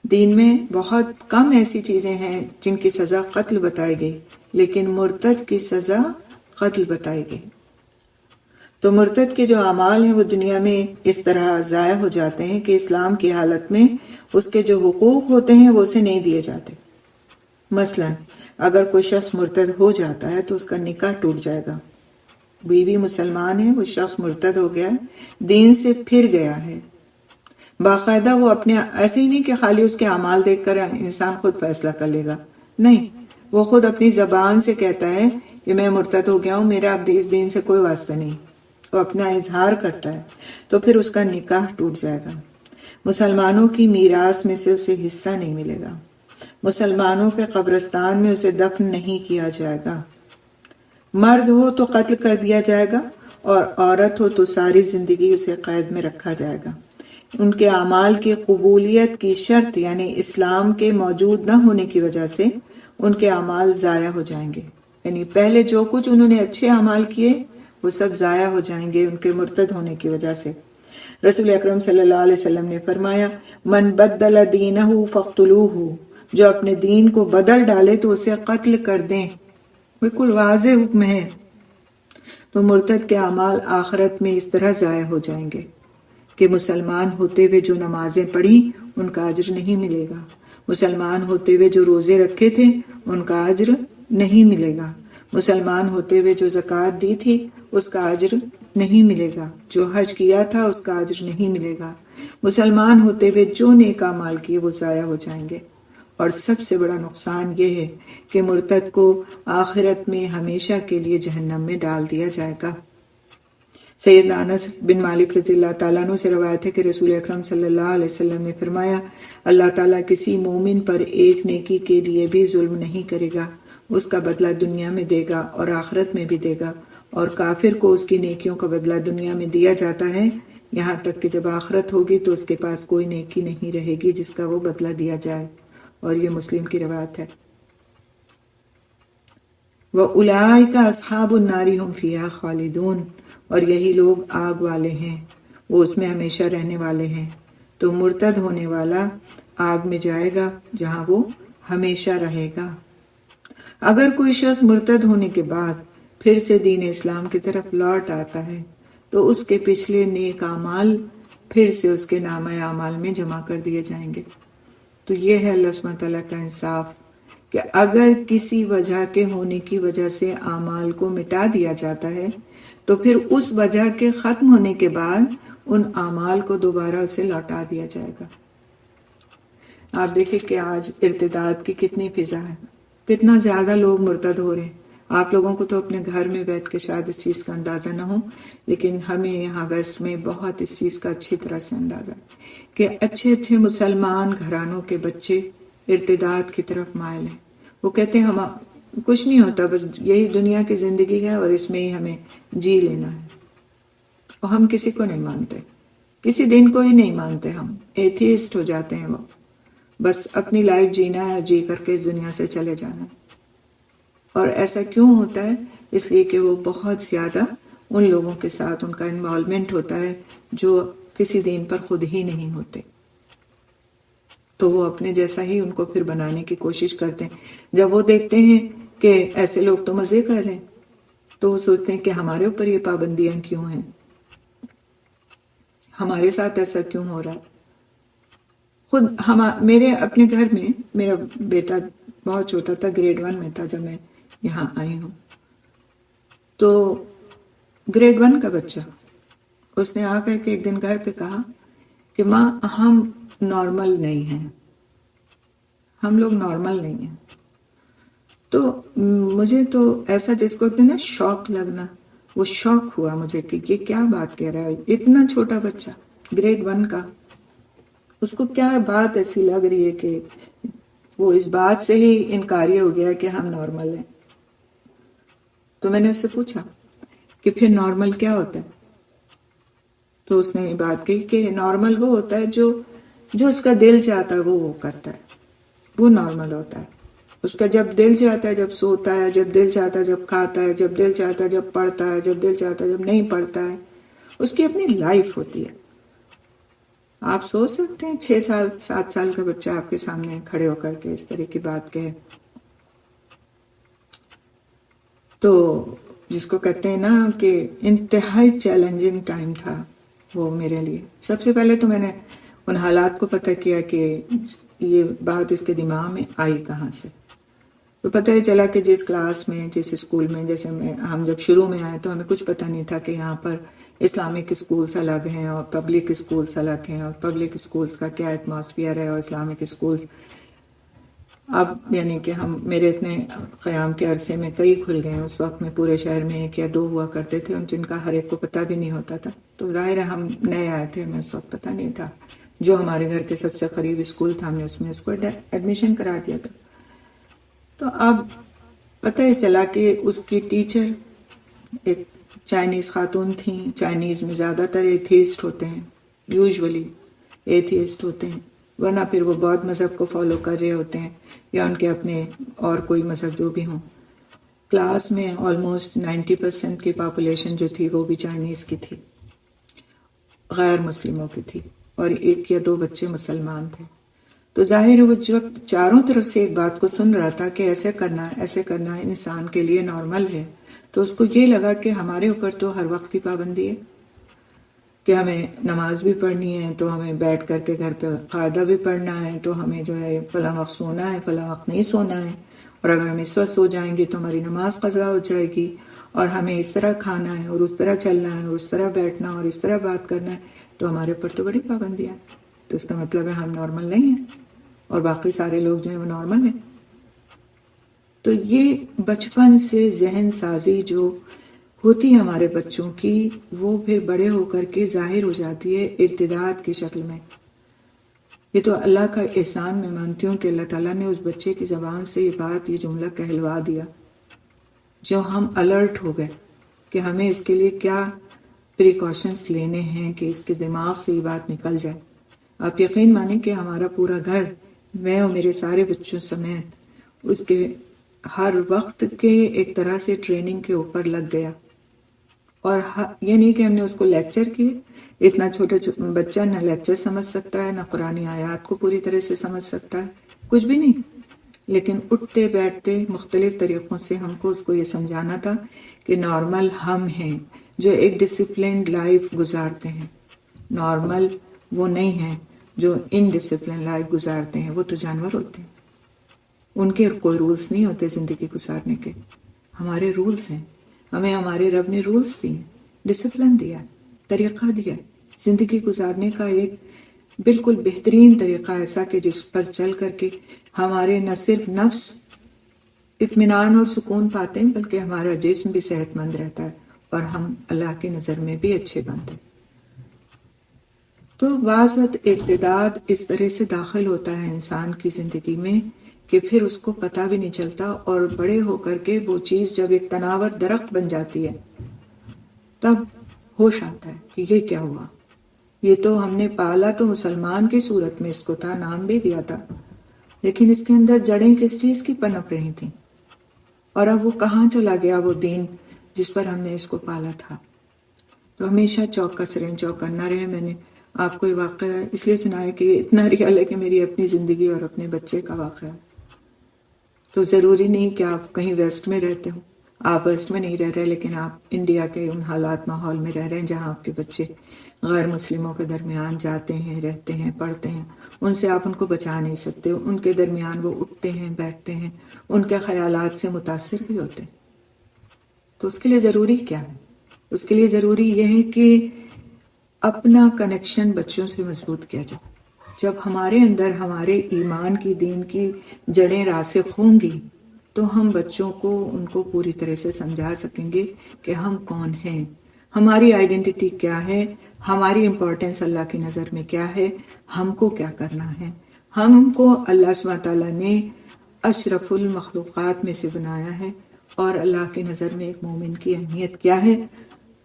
دین میں بہت کم ایسی چیزیں ہیں جن کی سزا قتل بتائی گئی، لیکن مرتد کی سزا قتل بتائی گئی۔ تو مرتد کے جو اعمال ہیں وہ دنیا میں اس طرح ضائع ہو جاتے ہیں کہ اسلام کی حالت میں اس کے جو حقوق ہوتے ہیں وہ اسے نہیں دیے جاتے۔ مثلا اگر کوئی شخص مرتد ہو جاتا ہے تو اس کا نکاح ٹوٹ جائے گا۔ بیوی مسلمان ہے، وہ شخص مرتد ہو گیا ہے، دین سے پھر گیا ہے، باقاعدہ وہ اپنے ایسے ہی نہیں کہ خالی اس کے اعمال دیکھ کر انسان خود فیصلہ کر لے گا، نہیں، وہ خود اپنی زبان سے کہتا ہے کہ میں مرتد ہو گیا ہوں، میرا اب اس دین سے کوئی واسطہ نہیں، وہ اپنا اظہار کرتا ہے، تو پھر اس کا نکاح ٹوٹ جائے گا۔ مسلمانوں کی میراث میں سے اسے حصہ نہیں ملے گا، مسلمانوں کے قبرستان میں اسے دفن نہیں کیا جائے گا، مرد ہو تو قتل کر دیا جائے گا، اور عورت ہو تو ساری زندگی اسے قید میں رکھا جائے گا۔ ان کے اعمال کی قبولیت کی شرط یعنی اسلام کے موجود نہ ہونے کی وجہ سے ان کے اعمال ضائع ہو جائیں گے، یعنی پہلے جو کچھ انہوں نے اچھے اعمال کیے وہ سب ضائع ہو جائیں گے ان کے مرتد ہونے کی وجہ سے۔ رسول اکرم صلی اللہ علیہ وسلم نے فرمایا من بدل دینہ فاقتلوہ، جو اپنے دین کو بدل ڈالے تو اسے قتل کر دیں، بالکل واضح حکم ہے۔ تو مرتد کے اعمال آخرت میں اس طرح ضائع ہو جائیں گے کہ مسلمان ہوتے ہوئے جو نمازیں پڑھی ان کا اجر نہیں ملے گا، مسلمان ہوتے ہوئے جو روزے رکھے تھے ان کا اجر نہیں ملے گا، مسلمان ہوتے ہوئے جو زکوٰۃ دی تھی اس کا اجر نہیں ملے گا، جو حج کیا تھا اس کا اجر نہیں ملے گا، مسلمان ہوتے ہوئے جو نیک اعمال کیے وہ ضائع ہو جائیں گے۔ اور سب سے بڑا نقصان یہ ہے کہ مرتد کو آخرت میں ہمیشہ کے لیے جہنم میں ڈال دیا جائے گا۔ سید انس بن مالک رضی اللہ تعالیٰ عنہ سے روایت ہے کہ رسول اکرم صلی اللہ علیہ وسلم نے فرمایا اللہ تعالیٰ کسی مومن پر ایک نیکی کے لیے بھی ظلم نہیں کرے گا، اس کا بدلہ دنیا میں دے گا اور آخرت میں بھی دے گا، اور کافر کو اس کی نیکیوں کا بدلہ دنیا میں دیا جاتا ہے یہاں تک کہ جب آخرت ہوگی تو اس کے پاس کوئی نیکی نہیں رہے گی جس کا وہ بدلہ دیا جائے، اور یہ مسلم کی روایت ہے۔ وَأُولَٰئِكَ أَصْحَابُ النَّارِ هُمْ فِيهَا خَالِدُونَ، اور یہی لوگ آگ والے ہیں، وہ اس میں ہمیشہ رہنے والے ہیں۔ تو مرتد ہونے والا آگ میں جائے گا جہاں وہ ہمیشہ رہے گا۔ اگر کوئی شخص مرتد ہونے کے بعد پھر سے دین اسلام کی طرف لوٹ آتا ہے تو اس کے پچھلے نیک اعمال پھر سے اس کے نامہ اعمال میں جمع کر دیے جائیں گے۔ تو یہ ہے اللہ سبحانہ تعالیٰ کا انصاف کہ اگر کسی وجہ کے ہونے کی وجہ سے اعمال کو مٹا دیا جاتا ہے تو پھر اس وجہ کے ختم ہونے کے بعد ان اعمال کو دوبارہ اسے لوٹا دیا جائے گا۔ آپ دیکھیں کہ آج ارتداد کی کتنی فضا ہے، کتنا زیادہ لوگ مرتد ہو رہے ہیں، آپ لوگوں کو تو اپنے گھر میں بیٹھ کے شاید اس چیز کا اندازہ نہ ہو، لیکن ہمیں یہاں ویسٹ میں بہت اس چیز کا اچھی طرح سے اندازہ ہے کہ اچھے اچھے مسلمان گھرانوں کے بچے ارتداد کی طرف مائل ہیں. وہ کہتے ہیں ہم کچھ نہیں ہوتا، بس یہی دنیا کی زندگی ہے اور اس میں ہی ہمیں جی لینا ہے. اور ہم کسی کو نہیں مانتے، کسی دن کو ہی نہیں مانتے، ہم ایتھیسٹ ہو جاتے ہیں. وہ بس اپنی لائف جینا ہے، جی کر کے اس دنیا سے چلے جانا ہے. اور ایسا کیوں ہوتا ہے؟ اس لیے کہ وہ بہت زیادہ ان لوگوں کے ساتھ ان کا انوالومنٹ ہوتا ہے جو کسی دین پر خود ہی نہیں ہوتے، تو وہ اپنے جیسا ہی ان کو پھر بنانے کی کوشش کرتے ہیں. جب وہ دیکھتے ہیں کہ ایسے لوگ تو مزے کر رہے ہیں تو وہ سوچتے ہیں کہ ہمارے اوپر یہ پابندیاں کیوں ہیں، ہمارے ساتھ ایسا کیوں ہو رہا ہے. خود میرے اپنے گھر میں میرا بیٹا بہت چھوٹا تھا، گریڈ 1 میں تھا جب میں یہاں آئی ہوں. تو گریڈ 1 کا بچہ، اس نے آ کر کے ایک دن گھر پہ کہا کہ ماں ہم نارمل نہیں ہیں، ہم لوگ نارمل نہیں ہیں. تو مجھے تو ایسا جس کو کہتے ہیں نا شوق لگنا، وہ شوق ہوا مجھے کہ یہ کیا بات کہہ رہا ہے. اتنا چھوٹا بچہ گریڈ 1 کا، اس کو کیا بات ایسی لگ رہی ہے کہ وہ اس بات سے ہی انکاری ہو گیا کہ ہم نارمل ہیں. تو میں نے اس سے پوچھا کہ پھر نارمل کیا ہوتا ہے؟ تو اس نے یہ بات کہی کہ نارمل وہ ہوتا ہے جو اس کا دل چاہتا ہے وہ کرتا ہے، وہ نارمل ہوتا ہے. اس کا جب دل چاہتا ہے جب سوتا ہے، جب دل چاہتا ہے جب کھاتا ہے، جب دل چاہتا ہے جب پڑھتا ہے، جب دل چاہتا ہے جب نہیں پڑھتا ہے. اس کی اپنی لائف ہوتی ہے. آپ سوچ سکتے ہیں 6 سال 7 سال کا بچہ آپ کے سامنے کھڑے ہو کر کے اس طرح کی بات کہے. تو جس کو کہتے ہیں نا کہ انتہائی چیلنجنگ ٹائم تھا وہ میرے لیے. سب سے پہلے تو میں نے ان حالات کو پتہ کیا کہ یہ بات اس کے دماغ میں آئی کہاں سے. تو پتہ ہی چلا کہ جس کلاس میں، جس اسکول میں، جیسے ہم جب شروع میں آئے تو ہمیں کچھ پتہ نہیں تھا کہ یہاں پر اسلامک اسکولس الگ ہیں اور پبلک اسکولس الگ ہیں، اور پبلک اسکولس کا کیا ایٹماسفیئر ہے اور اسلامک اسکولس. اب یعنی کہ میرے اتنے قیام کے عرصے میں کئی کھل گئے ہیں. اس وقت میں پورے شہر میں 1 یا 2 ہوا کرتے تھے، جن کا ہر ایک کو پتہ بھی نہیں ہوتا تھا. تو ظاہر ہے ہم نئے آئے تھے، ہمیں اس وقت پتہ نہیں تھا. جو ہمارے گھر کے سب سے قریب اسکول تھا، ہم نے اس کو ایڈمیشن کرا دیا تھا. تو اب پتہ ہی چلا کہ اس کی ٹیچر ایک چائنیز خاتون تھیں. چائنیز میں زیادہ تر ایتھیسٹ ہوتے ہیں، یوزولی ایتھیسٹ ہوتے ہیں، ورنہ پھر وہ بودھ مذہب کو فالو کر رہے ہوتے ہیں یا ان کے اپنے اور کوئی مذہب جو بھی ہوں. کلاس میں آلموسٹ 90% کی پاپولیشن جو تھی وہ بھی چائنیز کی تھی، غیر مسلموں کی تھی، اور 1 یا 2 بچے مسلمان تھے. تو ظاہر ہے وہ جب چاروں طرف سے ایک بات کو سن رہا تھا کہ ایسے کرنا انسان کے لیے نارمل ہے، تو اس کو یہ لگا کہ ہمارے اوپر تو ہر وقت کی پابندی ہے کہ ہمیں نماز بھی پڑھنی ہے، تو ہمیں بیٹھ کر کے گھر پہ قاعدہ بھی پڑھنا ہے، تو ہمیں جو ہے فلاں وقت سونا ہے، فلاں وقت نہیں سونا ہے، اور اگر ہم اس وقت سو جائیں گے تو ہماری نماز قضا ہو جائے گی، اور ہمیں اس طرح کھانا ہے اور اس طرح چلنا ہے اور اس طرح بیٹھنا اور اس طرح بات کرنا ہے. تو ہمارے اوپر تو بڑی پابندیاں ہیں. تو اس کا مطلب ہے ہم نارمل نہیں ہیں اور باقی سارے لوگ جو ہیں وہ نارمل ہیں. تو یہ بچپن سے ذہن سازی جو ہوتی ہے ہمارے بچوں کی، وہ پھر بڑے ہو کر کے ظاہر ہو جاتی ہے ارتداد کی شکل میں. یہ تو اللہ کا احسان میں مانتی ہوں کہ اللہ تعالیٰ نے اس بچے کی زبان سے یہ جملہ کہلوا دیا، جو ہم الرٹ ہو گئے کہ ہمیں اس کے لیے کیا پریکاشنز لینے ہیں کہ اس کے دماغ سے یہ بات نکل جائے. آپ یقین مانیں کہ ہمارا پورا گھر، میں اور میرے سارے بچوں سمیت، اس کے ہر وقت کے ایک طرح سے ٹریننگ کے اوپر لگ گیا. اور یہ نہیں کہ ہم نے اس کو لیکچر کیے. اتنا چھوٹا بچہ نہ لیکچر سمجھ سکتا ہے، نہ قرآنی آیات کو پوری طرح سے سمجھ سکتا ہے، کچھ بھی نہیں. لیکن اٹھتے بیٹھتے مختلف طریقوں سے ہم کو اس کو یہ سمجھانا تھا کہ نارمل ہم ہیں جو ایک ڈسپلنڈ لائف گزارتے ہیں. نارمل وہ نہیں ہیں جو ان ڈسپلن لائف گزارتے ہیں، وہ تو جانور ہوتے ہیں. ان کے کوئی رولز نہیں ہوتے زندگی گزارنے کے. ہمارے رولز ہیں. ہمیں ہمارے رب نے رولز دیے، ڈسپلن دیا، طریقہ دیا زندگی گزارنے کا، ایک بالکل بہترین طریقہ ایسا کہ جس پر چل کر کے ہمارے نہ صرف نفس اطمینان اور سکون پاتے ہیں، بلکہ ہمارا جسم بھی صحت مند رہتا ہے اور ہم اللہ کی نظر میں بھی اچھے بنتے ہیں۔ تو بعض وقت اقتدار اس طرح سے داخل ہوتا ہے انسان کی زندگی میں کہ پھر اس کو پتہ بھی نہیں چلتا، اور بڑے ہو کر کے وہ چیز جب ایک تناور درخت بن جاتی ہے تب ہوش آتا ہے کہ یہ کیا ہوا، یہ تو ہم نے پالا تو مسلمان کی صورت میں اس کو تھا، نام بھی دیا تھا، لیکن اس کے اندر جڑیں کس چیز کی پنپ رہی تھیں، اور اب وہ کہاں چلا گیا وہ دین جس پر ہم نے اس کو پالا تھا۔ تو ہمیشہ چوکس رہیں، چوکنا رہیں۔ میں نے آپ کو یہ واقعہ اس لیے سنایا کہ اتنا ریئل ہے کہ میری اپنی زندگی اور اپنے بچے کا واقعہ ہے۔ تو ضروری نہیں کہ آپ کہیں ویسٹ میں رہتے ہو، آپ ویسٹ میں نہیں رہ رہے، لیکن آپ انڈیا کے ان حالات ماحول میں رہ رہے ہیں جہاں آپ کے بچے غیر مسلموں کے درمیان جاتے ہیں، رہتے ہیں، پڑھتے ہیں، ان سے آپ ان کو بچا نہیں سکتے، ان کے درمیان وہ اٹھتے ہیں، بیٹھتے ہیں، ان کے خیالات سے متاثر بھی ہوتے ہیں۔ تو اس کے لیے ضروری کیا ہے؟ اس کے لیے ضروری یہ ہے کہ اپنا کنیکشن بچوں سے مضبوط کیا جائے۔ جب ہمارے اندر ہمارے ایمان کی، دین کی جڑیں راسخ ہوں گی تو ہم بچوں کو ان کو پوری طرح سے سمجھا سکیں گے کہ ہم کون ہیں، ہماری آئیڈینٹی کیا ہے، ہماری امپورٹنس اللہ کی نظر میں کیا ہے، ہم کو کیا کرنا ہے، ہم کو اللہ سبحانہ تعالیٰ نے اشرف المخلوقات میں سے بنایا ہے، اور اللہ کی نظر میں ایک مومن کی اہمیت کیا ہے۔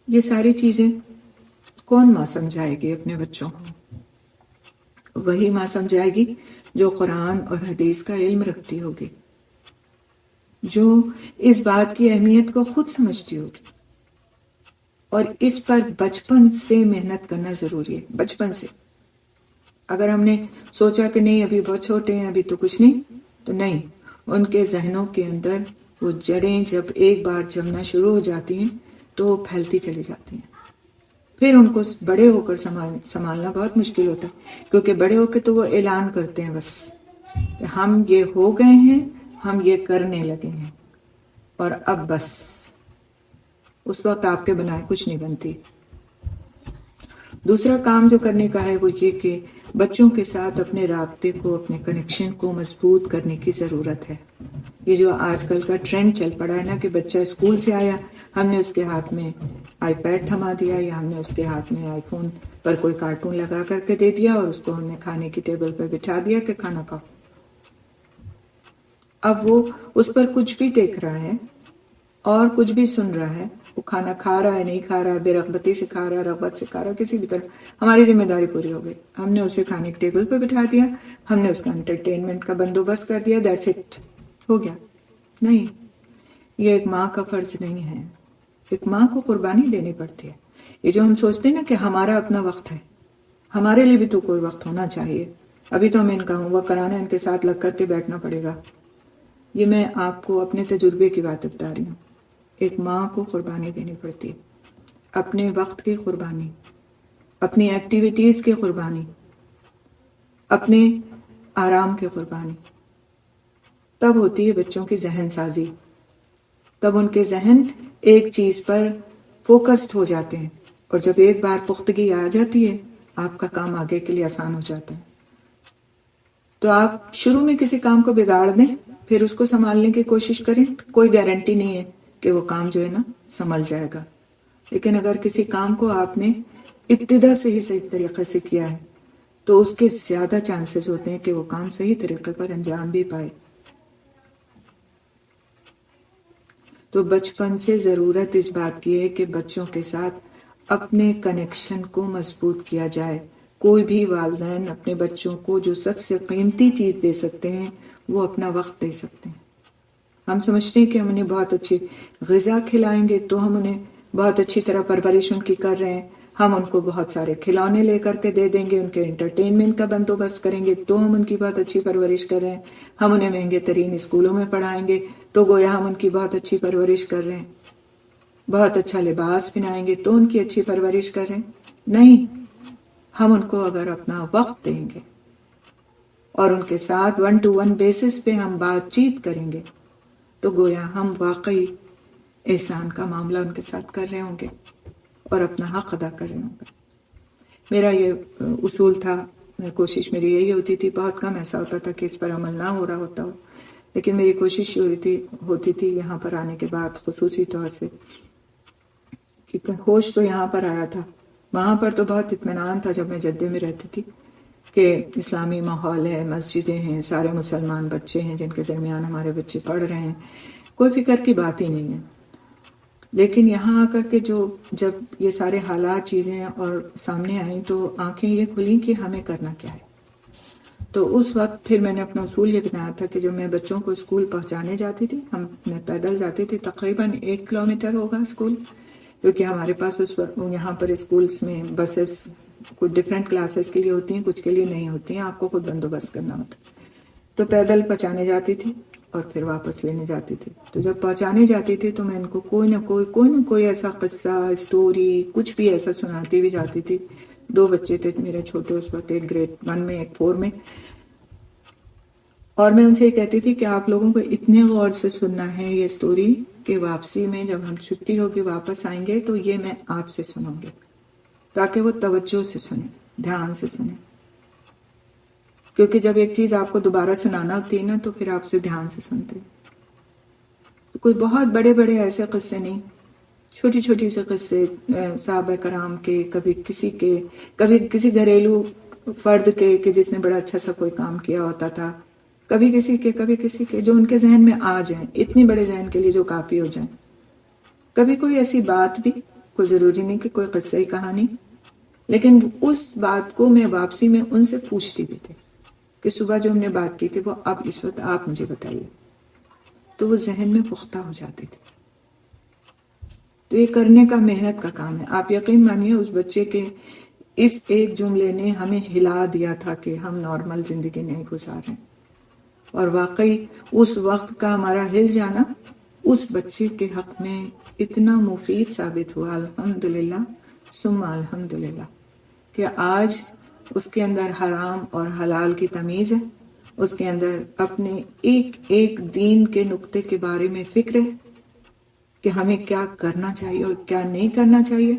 یہ ساری چیزیں کون ماں سمجھائے گی اپنے بچوں کو؟ وہی ماں سمجھائے گی جو قرآن اور حدیث کا علم رکھتی ہوگی، جو اس بات کی اہمیت کو خود سمجھتی ہوگی، اور اس پر بچپن سے محنت کرنا ضروری ہے۔ بچپن سے اگر ہم نے سوچا کہ نہیں ابھی بہت چھوٹے ہیں، ابھی تو کچھ نہیں، تو نہیں، ان کے ذہنوں کے اندر وہ جڑیں جب ایک بار جمنا شروع ہو جاتی ہیں تو وہ پھیلتی چلی جاتی ہیں، پھر ان کو بڑے ہو کر سنبھالنا بہت مشکل ہوتا ہے، کیونکہ بڑے ہو کے تو وہ اعلان کرتے ہیں بس کہ ہم یہ ہو گئے ہیں، ہم یہ کرنے لگے ہیں، اور اب بس اس وقت آپ کے بنائے کچھ نہیں بنتی۔ دوسرا کام جو کرنے کا ہے وہ یہ کہ بچوں کے ساتھ اپنے رابطے کو، اپنے کنیکشن کو مضبوط کرنے کی ضرورت ہے۔ یہ جو آج کل کا ٹرینڈ چل پڑا ہے نا کہ بچہ اسکول سے آیا، ہم نے اس کے ہاتھ میں آئی پیڈ تھما دیا، یا ہم نے اس کے ہاتھ میں آئی فون پر کوئی کارٹون لگا کر کے دے دیا، اور اس کو ہم نے کھانے کی ٹیبل پر بٹھا دیا کہ کھانا کھاؤ۔ اب وہ اس پر کچھ بھی دیکھ رہا ہے اور کچھ بھی سن رہا ہے، وہ کھانا کھا رہا ہے، نہیں کھا رہا ہے، بے رغبتی سے کھا رہا ہے، رغبت سے کھا رہا ہے، کسی بھی طرح ہماری ذمہ داری پوری ہو گئی۔ ہم نے اسے کھانے کی ٹیبل پہ بٹھا دیا، ہم نے اس کا انٹرٹینمنٹ کا بندوبست کر دیا، دیٹس اٹ، ہو گیا۔ نہیں، یہ ایک ماں کا فرض نہیں ہے۔ ایک ماں کو قربانی دینی پڑتی ہے۔ یہ جو ہم سوچتے ہیں نا کہ ہمارا اپنا وقت ہے، ہمارے لیے بھی تو کوئی وقت ہونا چاہیے، ابھی تو ہمیں ان کا ہوم ورک کرانا ہے، ان کے ساتھ لگ کر کے بیٹھنا پڑے گا۔ یہ میں آپ کو اپنے تجربے کی بات بتا رہی ہوں۔ ایک ماں کو قربانی دینی پڑتی ہے، اپنے وقت کی قربانی، اپنی ایکٹیویٹیز کی قربانی، اپنے آرام کی قربانی۔ تب ہوتی ہے بچوں کی ذہن سازی، تب ان کے ذہن ایک چیز پر فوکسڈ ہو جاتے ہیں، اور جب ایک بار پختگی آ جاتی ہے آپ کا کام آگے کے لیے آسان ہو جاتا ہے۔ تو آپ شروع میں کسی کام کو بگاڑ دیں، پھر اس کو سنبھالنے کی کوشش کریں، کوئی گارنٹی نہیں ہے کہ وہ کام جو ہے نا سنبھل جائے گا، لیکن اگر کسی کام کو آپ نے ابتدا سے ہی صحیح طریقے سے کیا ہے تو اس کے زیادہ چانسز ہوتے ہیں کہ وہ کام صحیح طریقے پر انجام بھی پائے۔ تو بچپن سے ضرورت اس بات کی ہے کہ بچوں کے ساتھ اپنے کنیکشن کو مضبوط کیا جائے۔ کوئی بھی والدین اپنے بچوں کو جو سب سے قیمتی چیز دے سکتے ہیں وہ اپنا وقت دے سکتے ہیں۔ ہم سمجھتے ہیں کہ ہم انہیں بہت اچھی غذا کھلائیں گے تو ہم انہیں بہت اچھی طرح پرورش ان کی کر رہے ہیں، ہم ان کو بہت سارے کھلونے لے کر کے دے دیں گے، ان کے انٹرٹینمنٹ کا بندوبست کریں گے تو ہم ان کی بہت اچھی پرورش کر رہے ہیں، ہم انہیں مہنگے ترین اسکولوں میں پڑھائیں گے تو گویا ہم ان کی بہت اچھی پرورش کر رہے ہیں، بہت اچھا لباس پہنائیں گے تو ان کی اچھی پرورش کر رہے ہیں۔ نہیں، ہم ان کو اگر اپنا وقت دیں گے اور ان کے ساتھ 1 to 1 بیسس پہ ہم بات چیت کریں گے تو گویا ہم واقعی احسان کا معاملہ ان کے ساتھ کر رہے ہوں گے اور اپنا حق ادا کر رہے ہوں گے۔ میرا یہ اصول تھا، کوشش میری یہی ہوتی تھی، بہت کم ایسا ہوتا تھا کہ اس پر عمل نہ ہو رہا ہوتا ہو، لیکن میری کوشش ہوتی تھی یہاں پر آنے کے بعد خصوصی طور سے، کیونکہ ہوش تو یہاں پر آیا تھا، وہاں پر تو بہت اطمینان تھا جب میں جدہ میں رہتی تھی کہ اسلامی ماحول ہے، مسجدیں ہیں، سارے مسلمان بچے ہیں جن کے درمیان ہمارے بچے پڑھ رہے ہیں، کوئی فکر کی بات ہی نہیں ہے۔ لیکن یہاں آ کر کے جب یہ سارے حالات چیزیں اور سامنے آئیں تو آنکھیں یہ کھلیں کہ ہمیں کرنا کیا ہے۔ تو اس وقت پھر میں نے اپنا اصول یہ بنایا تھا کہ جب میں بچوں کو اسکول پہنچانے جاتی تھی، میں پیدل جاتی تھی، تقریباً 1 کلومیٹر ہوگا اسکول، کیونکہ ہمارے پاس اس وقت یہاں پر اسکولز میں بسز کچھ ڈفرینٹ کلاسز کے لیے ہوتی ہیں، کچھ کے لیے نہیں ہوتی ہیں، آپ کو خود بندوبست کرنا ہوتا ہے۔ تو پیدل پہنچانے جاتی تھی اور پھر واپس لینے جاتی تھی۔ تو جب پہنچانے جاتی تھی تو میں ان کو کوئی نہ کوئی ایسا قصہ، اسٹوری، کچھ بھی ایسا سناتی بھی جاتی تھی۔ 2 بچے تھے میرے چھوٹے اس وقت، ایک گریڈ 1 میں، ایک 4 میں، اور میں ان سے یہ کہتی تھی کہ آپ لوگوں کو اتنے غور سے سننا ہے یہ اسٹوری کہ واپسی میں جب ہم چھٹی ہوگی واپس آئیں گے تو یہ میں آپ سے سنوں گی، تاکہ وہ توجہ سے سنیں، دھیان سے سنیں، کیونکہ جب ایک چیز آپ کو دوبارہ سنانا ہوتی ہے نا تو پھر آپ سے دھیان سے سنتے ہیں۔ تو کوئی بہت بڑے بڑے ایسے قصے نہیں، چھوٹی چھوٹی سے قصے صحابہ کرام کے، کبھی کسی گھریلو فرد کے کہ جس نے بڑا اچھا سا کوئی کام کیا ہوتا تھا، کبھی کسی کے جو ان کے ذہن میں آ جائیں، اتنی بڑے ذہن کے لیے جو کافی ہو جائیں، کبھی کوئی ایسی بات بھی، کوئی ضروری نہیں کہ کوئی قصہ ہی کہانی، لیکن اس بات کو میں واپسی میں ان سے پوچھتی بھی تھی کہ صبح جو ہم نے بات کی تھی وہ اب اس وقت آپ مجھے بتائیے، تو وہ ذہن میں پختہ ہو جاتی تھی۔ تو یہ کرنے کا محنت کا کام ہے۔ آپ یقین مانیے اس بچے کے اس ایک جملے نے ہمیں ہلا دیا تھا کہ ہم نارمل زندگی نہیں گزار رہے، اور واقعی اس وقت کا ہمارا ہل جانا اس بچے کے حق میں اتنا مفید ثابت ہوا، الحمدللہ ثم الحمدللہ، کہ آج اس کے اندر حرام اور حلال کی تمیز ہے، اس کے اندر اپنے ایک ایک دین کے نقطے کے بارے میں فکر ہے کہ ہمیں کیا کرنا چاہیے اور کیا نہیں کرنا چاہیے۔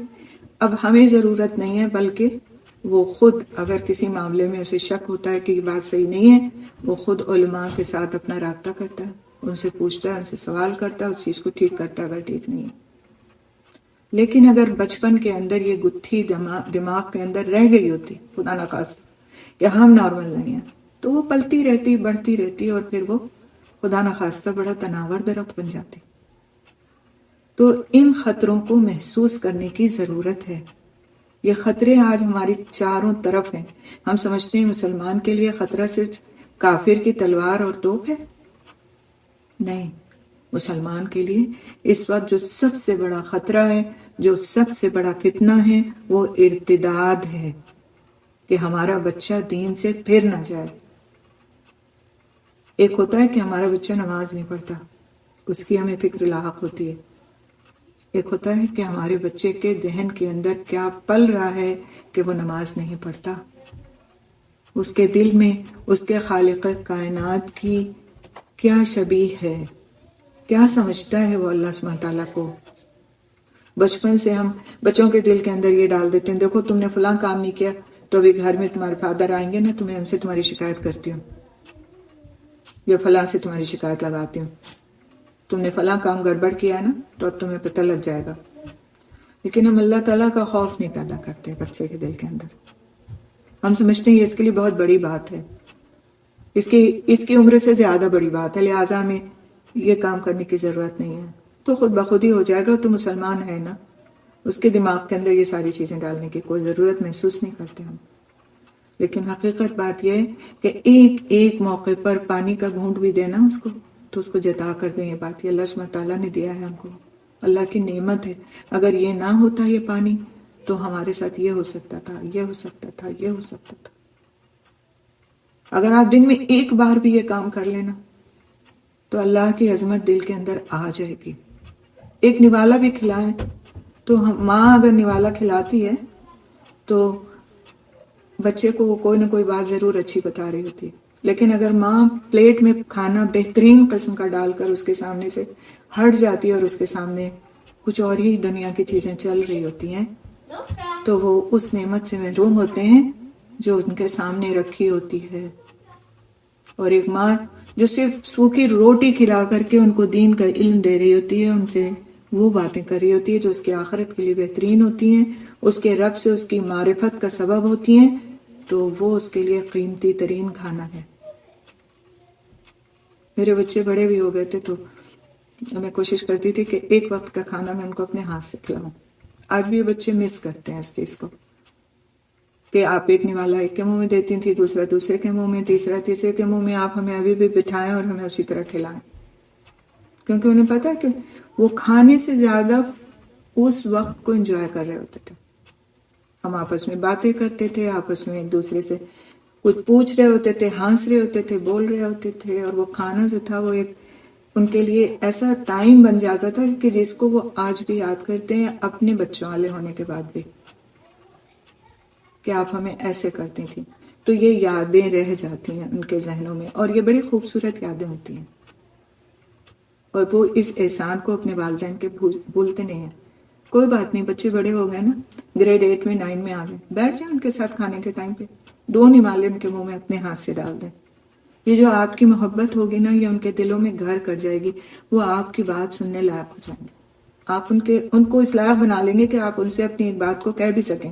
اب ہمیں ضرورت نہیں ہے، بلکہ وہ خود اگر کسی معاملے میں اسے شک ہوتا ہے کہ یہ بات صحیح نہیں ہے، وہ خود علماء کے ساتھ اپنا رابطہ کرتا ہے، ان سے پوچھتا ہے، ان سے سوال کرتا ہے، اس چیز کو ٹھیک کرتا ہے اگر ٹھیک نہیں ہے۔ لیکن اگر بچپن کے اندر یہ گتھی دماغ کے اندر رہ گئی ہوتی، خدا نخواستہ کہ ہم نارمل نہیں ہیں، تو وہ پلتی رہتی، بڑھتی رہتی، اور پھر وہ خدا نخواستہ بڑا تناور درخت بن جاتی۔ تو ان خطروں کو محسوس کرنے کی ضرورت ہے۔ یہ خطرے آج ہماری چاروں طرف ہیں۔ ہم سمجھتے ہیں مسلمان کے لیے خطرہ صرف کافر کی تلوار اور توپ ہے، نہیں، مسلمان کے لیے اس وقت جو سب سے بڑا خطرہ ہے، جو سب سے بڑا فتنہ ہے، وہ ارتداد ہے، کہ ہمارا بچہ دین سے پھر نہ جائے۔ ایک ہوتا ہے کہ ہمارا بچہ نماز نہیں پڑھتا، اس کی ہمیں فکر لاحق ہوتی ہے۔ ایک ہوتا ہے کہ ہمارے بچے کے ذہن کے اندر کیا پل رہا ہے کہ وہ نماز نہیں پڑھتا، اس کے دل میں اس کے خالق کائنات کی کیا شبیہ ہے، کیا سمجھتا ہے وہ اللہ سبحانہ تعالیٰ کو۔ بچپن سے ہم بچوں کے دل کے اندر یہ ڈال دیتے ہیں، دیکھو تم نے فلاں کام نہیں کیا تو ابھی گھر میں تمہارے فادر آئیں گے نا، تمہیں ان سے تمہاری شکایت کرتی ہوں، یا فلاں سے تمہاری شکایت لگاتی ہوں، تم نے فلاں کام گڑبڑ کیا ہے نا تو اب تمہیں پتہ لگ جائے گا۔ لیکن ہم اللہ تعالیٰ کا خوف نہیں پیدا کرتے بچے کے دل کے اندر۔ ہم سمجھتے ہیں یہ اس کے لیے بہت بڑی بات ہے، اس کی عمر سے زیادہ بڑی بات ہے، لہٰذا ہمیں یہ کام کرنے کی ضرورت نہیں ہے، تو خود بخود ہی ہو جائے گا، تو مسلمان ہے نا۔ اس کے دماغ کے اندر یہ ساری چیزیں ڈالنے کی کوئی ضرورت محسوس نہیں کرتے ہم۔ لیکن حقیقت بات یہ ہے کہ ایک ایک موقع پر پانی کا گھونٹ بھی دینا اس کو، تو اس کو جتا کر دیں یہ بات، یہ اللہ سبحانہ تعالیٰ نے دیا ہے ہم کو، اللہ کی نعمت ہے۔ اگر یہ نہ ہوتا یہ پانی تو ہمارے ساتھ یہ ہو سکتا تھا، یہ ہو سکتا تھا، یہ ہو سکتا تھا۔ اگر آپ دن میں ایک بار بھی یہ کام کر لینا تو اللہ کی عظمت دل کے اندر آ جائے گی۔ ایک نوالا بھی کھلائیں تو ماں اگر نوالا کھلاتی ہے تو بچے کو کوئی نہ کوئی بات ضرور اچھی بتا رہی ہوتی ہے، لیکن اگر ماں پلیٹ میں کھانا بہترین قسم کا ڈال کر اس کے سامنے سے ہٹ جاتی ہے اور اس کے سامنے کچھ اور ہی دنیا کی چیزیں چل رہی ہوتی ہیں، تو وہ اس نعمت سے محروم ہوتے ہیں جو ان کے سامنے رکھی ہوتی ہے۔ اور ایک ماں جو صرف سوکھی روٹی کھلا کر کے ان کو دین کا علم دے رہی ہوتی ہے، ان سے وہ باتیں کر رہی ہوتی ہے جو اس کی آخرت کے لیے بہترین ہوتی ہیں، اس کے رب سے اس کی معرفت کا سبب ہوتی ہیں، تو وہ اس کے لیے قیمتی ترین کھانا ہے۔ میرے بچے بڑے بھی ہو گئے تھے تو میں کوشش کرتی تھی کہ ایک وقت کا کھانا میں ان کو اپنے ہاتھ سے کھلاؤں۔ آج بھی یہ بچے مس کرتے ہیں اس چیز کو کہ آپ ایک نوالا ایک کے منہ میں دیتی تھی، دوسرا دوسرے کے منہ میں، تیسرا تیسرے کے منہ میں، آپ ہمیں ابھی بھی بٹھائیں اور ہمیں اسی طرح کھلائیں، کیونکہ انہیں پتا ہے کہ وہ کھانے سے زیادہ اس وقت کو انجوائے کر رہے ہوتے تھے۔ ہم آپس میں باتیں کرتے تھے، آپس میں ایک دوسرے سے کچھ پوچھ رہے ہوتے تھے، ہنس رہے ہوتے تھے، بول رہے ہوتے تھے، اور وہ کھانا جو تھا وہ ایک ان کے لیے ایسا ٹائم بن جاتا تھا کہ جس کو وہ آج بھی یاد کرتے ہیں اپنے بچوں والے ہونے کے بعد بھی، کہ آپ ہمیں ایسے کرتی تھی۔ تو یہ یادیں رہ جاتی ہیں ان کے ذہنوں میں، اور یہ بڑی خوبصورت یادیں ہوتی ہیں، اور وہ اس احسان کو اپنے والدین کے بھولتے نہیں ہیں۔ کوئی بات نہیں، بچے بڑے ہو گئے نا، گریڈ 8 میں 9 میں آ گئے، بیٹھ جائیں ان کے ساتھ کھانے کے ٹائم پہ، 2 نوالے ان کے منہ میں اپنے ہاتھ سے ڈال دیں۔ یہ جو آپ کی محبت ہوگی نا، یہ ان کے دلوں میں گھر کر جائے گی، وہ آپ کی بات سننے لائق ہو جائیں گے، آپ ان کو اس لائق بنا لیں گے کہ آپ ان سے اپنی ایک بات کو کہہ بھی سکیں۔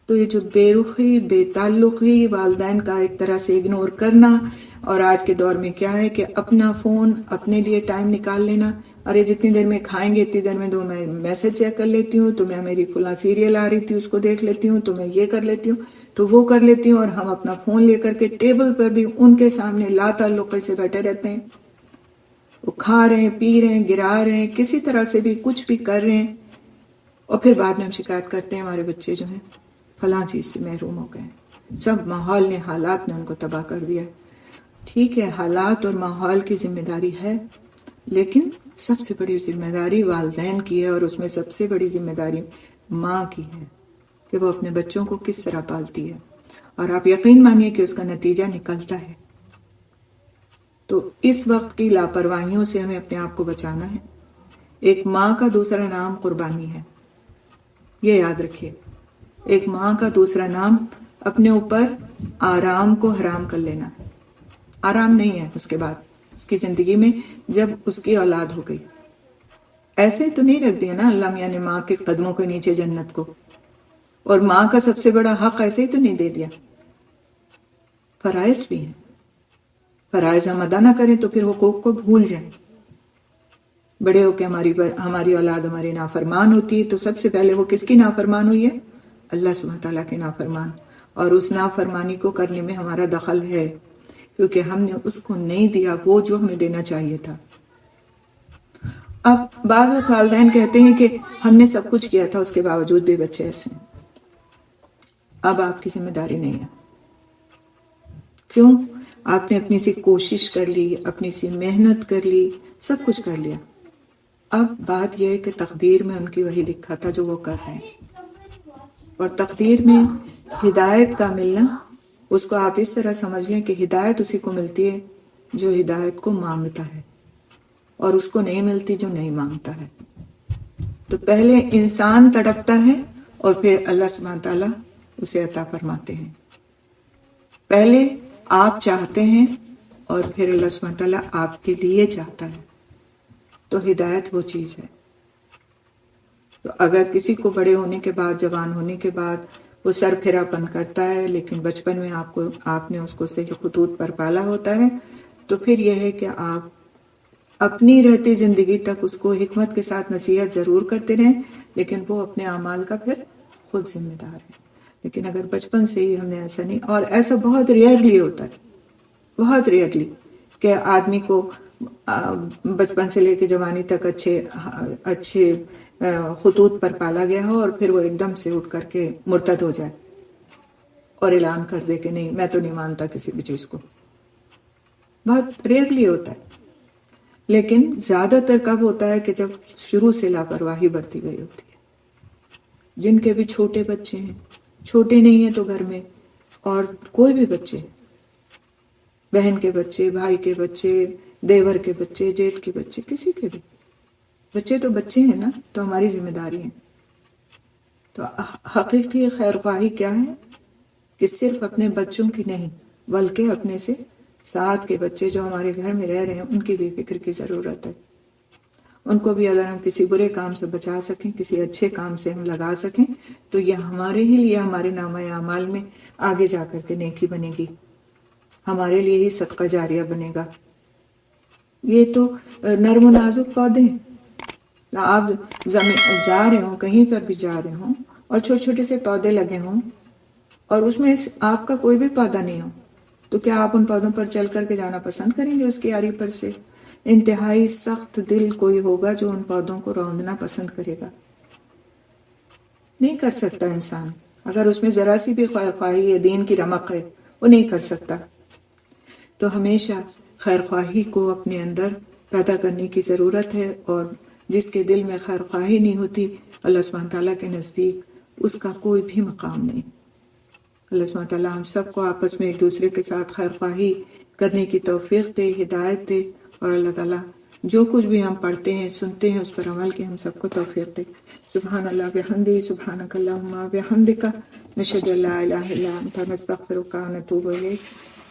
تو یہ جو بے رخی، بے تعلقی، والدین کا ایک طرح سے اگنور کرنا، اور آج کے دور میں کیا ہے کہ اپنا فون، اپنے لیے ٹائم نکال لینا، اور یہ جتنی دیر میں کھائیں گے اتنی دیر میں تو میں میسج چیک کر لیتی ہوں، تو میں میری فلاں سیریل آ رہی تھی اس کو دیکھ لیتی ہوں، تو میں یہ کر لیتی ہوں، تو وہ کر لیتی ہوں، اور ہم اپنا فون لے کر کے ٹیبل پر بھی ان کے سامنے لا تعلقی سے بیٹھے رہتے ہیں، وہ کھا رہے ہیں، پی رہے ہیں، گرا رہے ہیں، کسی طرح سے بھی کچھ بھی کر رہے ہیں، اور پھر بعد میں ہم شکایت کرتے ہیں ہمارے بچے جو ہیں فلاں چیز سے محروم ہو گئے ہیں، سب ماحول نے، حالات نے ان کو تباہ کر دیا۔ ٹھیک ہے، حالات اور ماحول کی ذمہ داری ہے، لیکن سب سے بڑی ذمہ داری والدین کی ہے، اور اس میں سب سے بڑی ذمہ داری ماں کی ہے کہ وہ اپنے بچوں کو کس طرح پالتی ہے، اور آپ یقین مانیے کہ اس کا نتیجہ نکلتا ہے۔ تو اس وقت کی لاپرواہیوں سے ہمیں اپنے آپ کو بچانا ہے۔ ایک ماں کا دوسرا نام قربانی ہے، یہ یاد رکھیے۔ ایک ماں کا دوسرا نام اپنے اوپر آرام کو حرام کر لینا ہے۔ آرام نہیں ہے اس کے بعد اس کی زندگی میں جب اس کی اولاد ہو گئی۔ ایسے تو نہیں رکھ دیا نا اللہ میاں نے ماں کے قدموں کے نیچے جنت کو، اور ماں کا سب سے بڑا حق ایسے ہی تو نہیں دے دیا۔ فرائض بھی ہیں، فرائض ہم ادا نہ کریں تو پھر حقوق کو بھول جائیں۔ بڑے ہو کے ہماری اولاد ہماری نافرمان ہوتی ہے، تو سب سے پہلے وہ کس کی نافرمان ہوئی ہے؟ اللہ سبحانہ تعالیٰ کے نافرمان، اور اس نافرمانی کو کرنے میں ہمارا دخل ہے، کیونکہ ہم نے اس کو نہیں دیا وہ جو ہمیں دینا چاہیے تھا۔ اب بعض والدین کہتے ہیں کہ ہم نے سب کچھ کیا تھا اس کے باوجود بھی بچے ایسے ہیں۔ اب آپ کی ذمہ داری نہیں ہے۔ کیوں؟ آپ نے اپنی سی کوشش کر لی، اپنی سی محنت کر لی، سب کچھ کر لیا۔ اب بات یہ ہے کہ تقدیر میں ان کی وہی لکھا تھا جو وہ کر رہے ہیں، اور تقدیر میں ہدایت کا ملنا، اس کو آپ اس طرح سمجھ لیں کہ ہدایت اسی کو ملتی ہے جو ہدایت کو مانگتا ہے، اور اس کو نہیں ملتی جو نہیں مانگتا ہے۔ تو پہلے انسان تڑپتا ہے اور پھر اللہ سبحانہ تعالیٰ اسے عطا فرماتے ہیں۔ پہلے آپ چاہتے ہیں اور پھر اللہ سبحانہ تعالیٰ آپ کے لیے چاہتا ہے۔ تو ہدایت وہ چیز ہے۔ تو اگر کسی کو بڑے ہونے کے بعد، جوان ہونے کے بعد وہ سر پھرا پن کرتا ہے، لیکن بچپن میں آپ نے اس کو صحیح خطوط پر پالا ہوتا ہے، تو پھر یہ ہے کہ آپ اپنی رہتی زندگی تک اس کو حکمت کے ساتھ نصیحت ضرور کرتے رہیں، لیکن وہ اپنے اعمال کا پھر خود ذمہ دار ہے۔ لیکن اگر بچپن سے ہی ہم نے ایسا نہیں، اور ایسا بہت ریئرلی ہوتا ہے، بہت ریئرلی، کہ آدمی کو بچپن سے لے کے جوانی تک اچھے خطوط پر پالا گیا ہو، اور پھر وہ ایک دم سے اٹھ کر کے مرتد ہو جائے اور اعلان کر دے کہ نہیں، میں تو نہیں مانتا کسی بھی چیز کو۔ بہت ریئرلی ہوتا ہے، لیکن زیادہ تر کب ہوتا ہے کہ جب شروع سے لاپرواہی بڑھتی گئی ہوتی ہے۔ جن کے بھی چھوٹے بچے ہیں، چھوٹے نہیں ہیں تو گھر میں، اور کوئی بھی بچے، بہن کے بچے، بھائی کے بچے، دیور کے بچے، جیٹھ کے بچے، کسی کے بھی بچے تو بچے ہیں نا، تو ہماری ذمہ داری ہے۔ تو حقیقی خیر خواہی کیا ہے کہ صرف اپنے بچوں کی نہیں، بلکہ اپنے سے ساتھ کے بچے جو ہمارے گھر میں رہ رہے ہیں ان کی بھی فکر کی ضرورت ہے. ان کو بھی اگر ہم کسی برے کام سے بچا سکیں، کسی اچھے کام سے ہم لگا سکیں، تو یہ ہمارے ہی لیے ہمارے نامہ اعمال میں آگے جا کر کے نیکی بنے گی، ہمارے لیے ہی صدقہ جاریہ بنے گا. یہ تو نرم و نازک پودے ہیں. آپ جا رہے ہوں، کہیں پر بھی جا رہے ہوں اور چھوٹے چھوٹے سے پودے لگے ہوں اور اس میں آپ کا کوئی بھی پودا نہیں ہو، تو کیا آپ ان پودوں پر چل کر کے جانا پسند کریں گے؟ اس کی آری پر سے انتہائی سخت دل کوئی ہوگا جو ان پودوں کو روندنا پسند کرے گا. نہیں کر سکتا انسان. اگر اس میں ذرا سی بھی خیر خواہی ہے، دین کی رمق ہے، وہ نہیں کر سکتا. تو ہمیشہ خیر خواہی کو اپنے اندر پیدا کرنے کی ضرورت ہے، اور جس کے دل میں خیر خواہی نہیں ہوتی، اللہ سبحانہ تعالیٰ کے نزدیک اس کا کوئی بھی مقام نہیں. اللہ سبحانہ تعالیٰ ہم سب کو آپس میں ایک دوسرے کے ساتھ خیر خواہی کرنے کی توفیق دے، ہدایت دے، اور اللہ تعالیٰ جو کچھ بھی ہم پڑھتے ہیں سنتے ہیں اس پر عمل کی ہم سب کو توفیق دے. سبحان اللہ بحمدہ، سبحانک اللہم بحمدک، نشہد ان لا الہ الا انت، نستغفرک ونتوب الیک.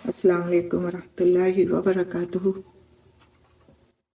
السلام علیکم ورحمۃ اللہ وبرکاتہ.